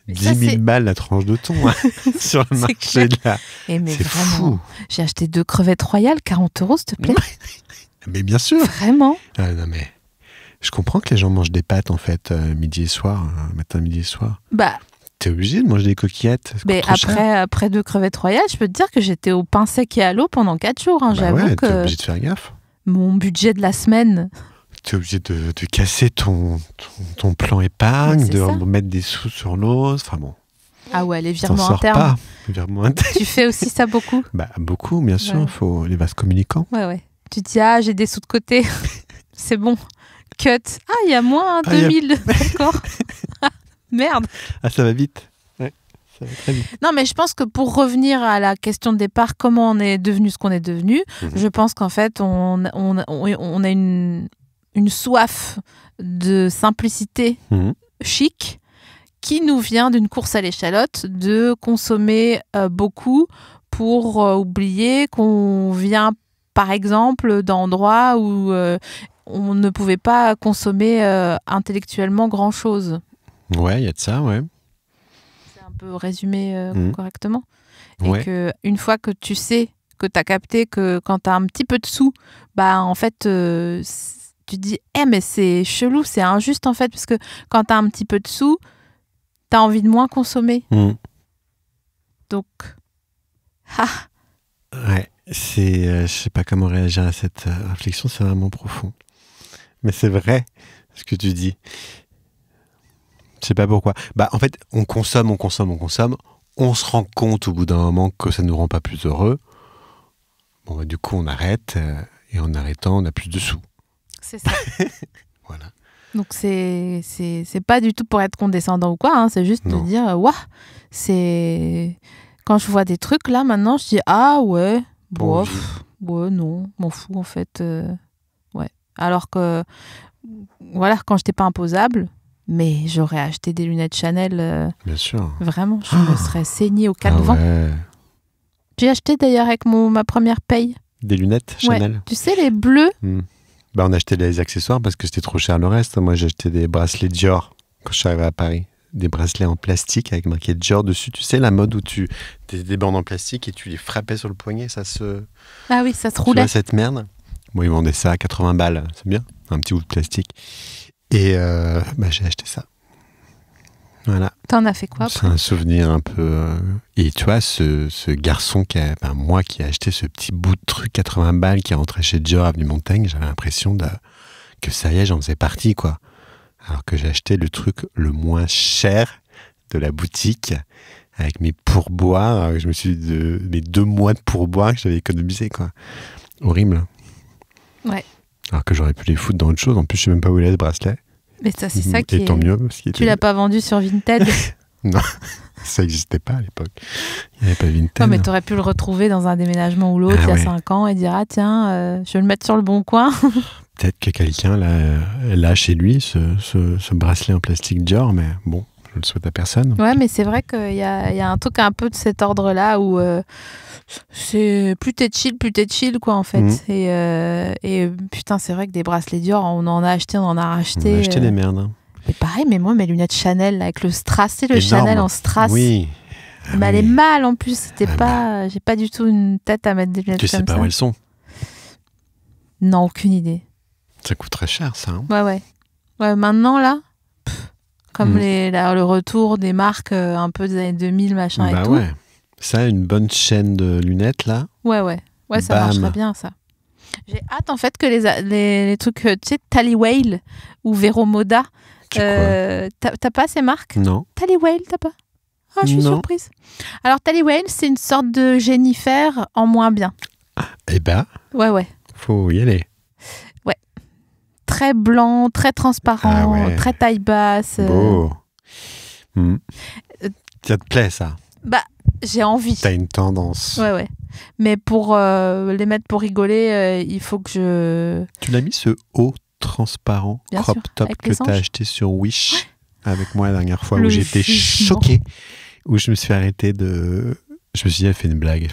10 000 balles la tranche de thon sur le marché de là. Mais c'est fou. J'ai acheté 2 crevettes royales, 40 euros, s'il te plaît. Mais bien sûr. Vraiment. Non, mais je comprends que les gens mangent des pâtes, en fait, midi et soir, matin, midi et soir. T'es obligé de manger des coquillettes. Mais après 2 crevettes royales, je peux te dire que j'étais au pain sec et à l'eau pendant 4 jours. Hein. J'avoue que t'es obligé de faire gaffe. Mon budget de la semaine... T'es obligé de casser ton plan épargne, de mettre des sous sur l'autre. Enfin bon. Ah ouais, les virements internes. Les virements internes. Tu fais aussi ça beaucoup? Beaucoup, bien sûr. Il faut les vases communicants. Ouais. Tu te dis, j'ai des sous de côté. C'est bon. Cut. Il y a moins 2000. D'accord. Merde. Ça va vite. Ouais, ça va très vite. Non, mais je pense que pour revenir à la question de départ, comment on est devenu ce qu'on est devenu, je pense qu'en fait, on a une soif de simplicité chic qui nous vient d'une course à l'échalote, de consommer beaucoup pour oublier qu'on vient, par exemple, d'endroits où on ne pouvait pas consommer intellectuellement grand-chose. Ouais, il y a de ça, ouais. C'est un peu résumé correctement. Ouais. Et qu'une fois que tu sais, que tu as capté que quand tu as un petit peu de sous, en fait... tu te dis, mais c'est chelou, c'est injuste en fait, parce que quand t'as un petit peu de sous, t'as envie de moins consommer. Donc, Ouais, je sais pas comment réagir à cette réflexion, c'est vraiment profond. Mais c'est vrai ce que tu dis. Je sais pas pourquoi. Bah, en fait, on consomme. On se rend compte au bout d'un moment que ça ne nous rend pas plus heureux. Bon, bah, du coup, on arrête. Et en arrêtant, on a plus de sous. C'est ça. Voilà. Donc, c'est pas du tout pour être condescendant ou quoi. Hein, c'est juste de dire, waouh, c'est... Quand je vois des trucs, là, maintenant, je dis, ah ouais, bof, ouais, non, m'en fous, en fait. Ouais. Alors que, voilà, quand j'étais pas imposable, mais j'aurais acheté des lunettes Chanel. Bien sûr. Vraiment, je me serais saignée aux quatre vents. Ouais. J'ai acheté d'ailleurs avec ma première paye. Des lunettes Chanel. Ouais. Tu sais, les bleus. Bah, on a acheté les accessoires parce que c'était trop cher le reste. Moi, j'ai acheté des bracelets Dior quand je suis arrivé à Paris. Des bracelets en plastique avec marqué Dior dessus. Tu sais, la mode où tu des bandes en plastique et tu les frappais sur le poignet, ça se... Ah oui, ça se tu roulait. vois cette merde. Bon, ils vendaient ça à 80 balles. C'est bien, un petit bout de plastique. Et bah, j'ai acheté ça. Voilà. T'en as fait quoi après ? C'est un souvenir un peu... Et tu vois, ce garçon, moi qui ai acheté ce petit bout de truc 80 balles, qui est rentré chez Dior avenue Montaigne, j'avais l'impression que ça y est, j'en faisais partie, quoi. Alors que j'ai acheté le truc le moins cher de la boutique, avec mes pourboires. Je me suis dit mes 2 mois de pourboires que j'avais économisé, quoi. Horrible. Ouais. Alors que j'aurais pu les foutre dans autre chose. En plus, je sais même pas où il est, ce bracelet. Mais ça, c'est ça qui est... Et tant mieux. Parce tu l'as pas vendu sur Vinted ? Non, ça n'existait pas à l'époque. Il n'y avait pas Vinted. Non, mais tu aurais pu le retrouver dans un déménagement ou l'autre il y a 5 ans et dire, ah tiens, je vais le mettre sur le bon coin. Peut-être que quelqu'un l'a chez lui, ce bracelet en plastique Dior, mais bon, je le souhaite à personne. Ouais, mais c'est vrai qu'il y a un truc un peu de cet ordre-là où c'est plus t'es chill, quoi, en fait. Et putain, c'est vrai que des bracelets Dior, on en a acheté, on en a racheté. On a acheté des merdes. Hein. Et pareil, mais moi, mes lunettes Chanel, là, avec le strass, c'est le énorme. Chanel en strass. Oui. Mais elle est mal en plus. J'ai pas du tout une tête à mettre des lunettes comme ça. Tu sais pas où elles sont ? Non, aucune idée. Ça coûte très cher, ça. Hein. Ouais, maintenant, là, comme le retour des marques un peu des années 2000, machin et tout. Ouais. Ça, une bonne chaîne de lunettes, là. Ouais, ça marcherait bien, ça. J'ai hâte, en fait, que les trucs, tu sais, Tally Whale ou Vero Moda. T'as pas ces marques ? Non. Tally Whale, t'as pas ? Ah, je suis surprise. Alors, Tally Whale, c'est une sorte de Jennifer en moins bien. Eh ben. Ouais. Faut y aller. Ouais. Très blanc, très transparent, très taille basse. Beau. Ça te plaît, ça ? Bah, j'ai envie. T'as une tendance. Ouais. Mais pour les mettre pour rigoler, il faut que je... Tu l'as mis, ce haut transparent bien crop sûr, top que t'as acheté sur Wish avec moi la dernière fois, où j'étais choqué, où je me suis arrêté de... Je me suis dit, elle fait une blague,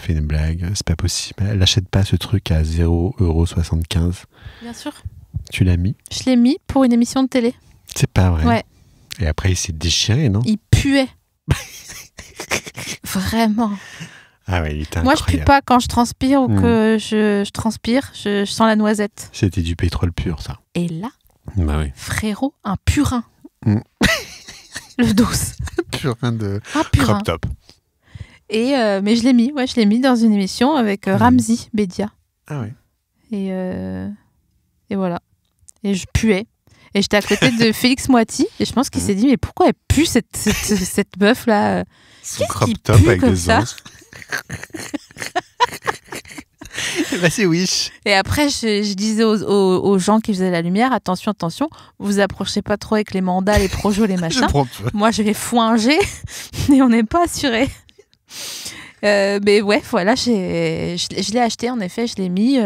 c'est pas possible. Elle n'achète pas ce truc à 0,75 €. Bien sûr. Tu l'as mis ? Je l'ai mis pour une émission de télé. C'est pas vrai. Ouais. Et après, il s'est déchiré, non ? Il puait. Vraiment. Ah ouais, il était incroyable. Moi, je pue pas quand je transpire ou que je transpire. Je sens la noisette. C'était du pétrole pur, ça. Et là, frérot, un purin. Le dos. Purin de purin. crop top. Et mais je l'ai mis dans une émission avec Ramzy Bedia. Ah ouais. Et voilà. Et je puais. Et j'étais à côté de Félix Moiti. Et je pense qu'il s'est dit, mais pourquoi elle pue cette meuf là ? Son crop top avec des os. Bah c'est Wish. Et après, je disais aux gens qui faisaient la lumière, attention, vous approchez pas trop avec les mandats, les projos, les machins. Moi, je vais foinger et on n'est pas assuré. Mais ouais, voilà, je l'ai acheté, en effet, je l'ai mis.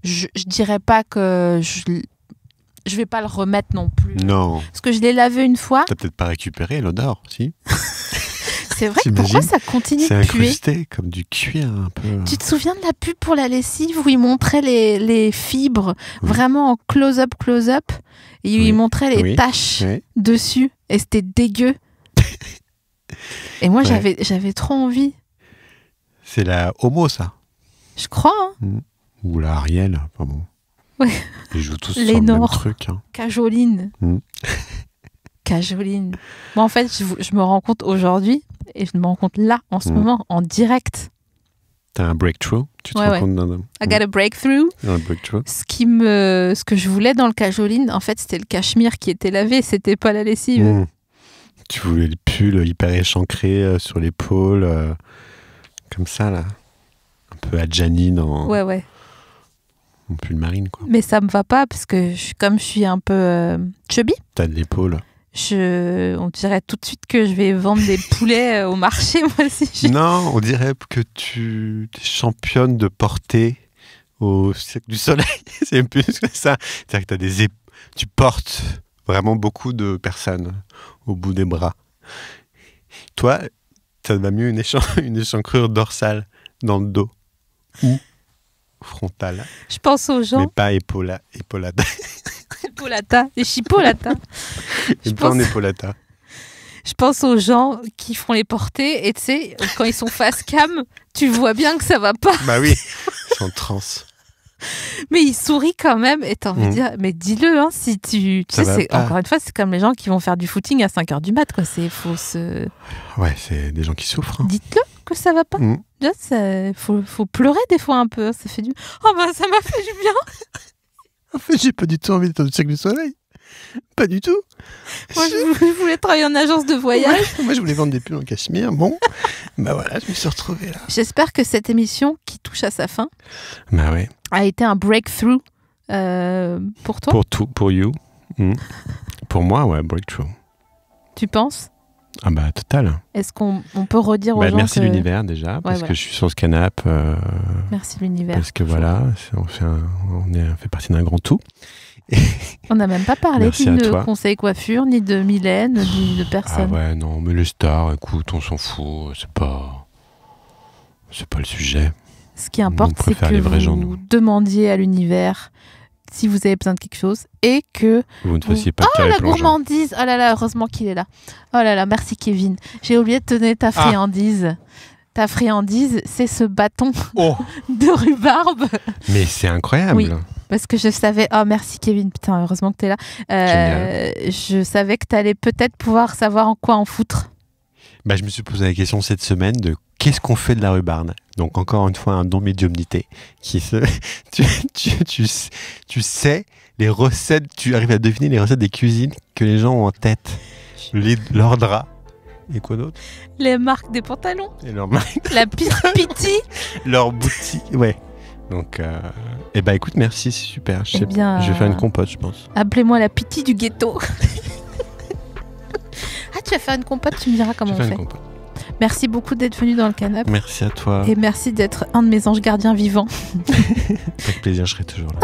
Je dirais pas que je vais pas le remettre non plus. Non. Parce que je l'ai lavé une fois. T'as peut-être pas récupéré l'odeur, si. C'est vrai, pourquoi ça continue de puer ? C'est incrusté comme du cuir un peu. Tu te souviens de la pub pour la lessive où ils montraient les fibres vraiment en close-up et ils montraient les taches dessus et c'était dégueu. Et moi j'avais trop envie. C'est la Homo, ça. Je crois. Hein. Ou la Ariel, enfin bon. Ouais. Ils jouent tous sur le même truc. Hein. Cajoline. Cajoline. Moi, en fait, je me rends compte aujourd'hui, et je me rends compte là, en ce moment, en direct, T'as un breakthrough? Tu te rends compte d'un... I got a breakthrough. Un breakthrough. Ce que je voulais dans le cajoline, en fait, c'était le cachemire qui était lavé, c'était pas la lessive. Tu voulais le pull hyper échancré sur l'épaule, comme ça, là. Un peu à Janine en... Ouais. En pull marine, quoi. Mais ça me va pas, parce que comme je suis un peu chubby. T'as de l'épaule. On dirait tout de suite que je vais vendre des poulets au marché, moi aussi. Non, on dirait que tu es championne de porter au Cirque du Soleil. C'est plus que ça. C'est-à-dire que tu portes vraiment beaucoup de personnes au bout des bras. Toi, ça va mieux une échancrure dorsale dans le dos ou frontale. Je pense aux gens. Mais pas épaulata. Épaulata, des chipolatas. Et pas en épaulata. Je pense aux gens qui font les portées et tu sais, quand ils sont face cam, tu vois bien que ça va pas. Bah oui, ils sont en transe. Mais ils sourient quand même et t'as envie de dire, mais dis-le, hein, si tu sais, encore une fois, c'est comme les gens qui vont faire du footing à 5h du mat, quoi. C'est fausse. Ouais, c'est des gens qui souffrent. Hein. Dites-le que ça va pas. Faut pleurer des fois un peu. Ça fait du. Oh bah ça m'a fait du bien. En fait, j'ai pas du tout envie d'être au Cirque du Soleil. Pas du tout. Moi, je voulais travailler en agence de voyage. Ouais, moi, je voulais vendre des pulls en cachemire. Bon, bah voilà, je me suis retrouvé là. J'espère que cette émission, qui touche à sa fin, bah ouais, a été un breakthrough pour toi. Pour you. Pour moi, ouais, breakthrough. Tu penses? Ah bah total. Est-ce qu'on peut redire aux gens merci l'univers déjà, parce que je suis sur ce canapé. Merci l'univers. Parce que voilà, on fait partie d'un grand tout. On n'a même pas parlé ni de conseil coiffure, ni de Mylène, ni de personne. Ah ouais, non, mais les stars, écoute, on s'en fout, c'est pas le sujet. Ce qui importe, c'est que vous demandiez à l'univers si vous avez besoin de quelque chose et que vous ne fassiez pas la gourmandise. Oh là là, heureusement qu'il est là. Oh là là, merci Kevin. J'ai oublié de te donner ta friandise. Ta friandise, c'est ce bâton de rhubarbe. Mais c'est incroyable. Oui, parce que je savais... Oh, merci Kevin. Putain, heureusement que t'es là. Je savais que t'allais peut-être pouvoir savoir en quoi en foutre. Bah, je me suis posé la question cette semaine de qu'est-ce qu'on fait de la rhubarbe. Donc, encore une fois, un don médiumnité. Tu sais les recettes, tu arrives à deviner les recettes des cuisines que les gens ont en tête. Leurs draps. Et quoi d'autre? Les marques des pantalons. Et leurs marques. La Piti. Leur boutique. Ouais. Donc, écoute, merci, c'est super. Je vais faire une compote, je pense. Appelez-moi la Piti du ghetto. Tu vas faire une compote, tu me diras comment on fait. Merci beaucoup d'être venu dans le canapé. Merci à toi. Et merci d'être un de mes anges gardiens vivants. Avec plaisir, je serai toujours là.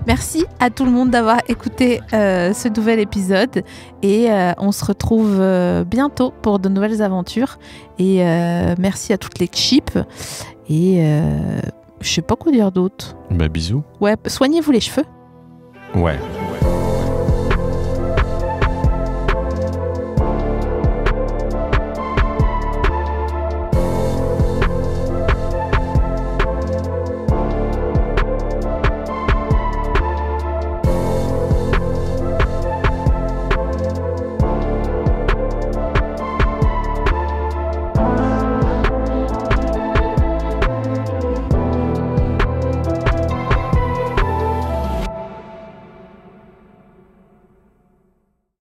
Merci à tout le monde d'avoir écouté ce nouvel épisode. Et on se retrouve bientôt pour de nouvelles aventures. Et merci à toutes les chips. Et je sais pas quoi dire d'autre. Bah bisous. Ouais, soignez-vous les cheveux. Ouais.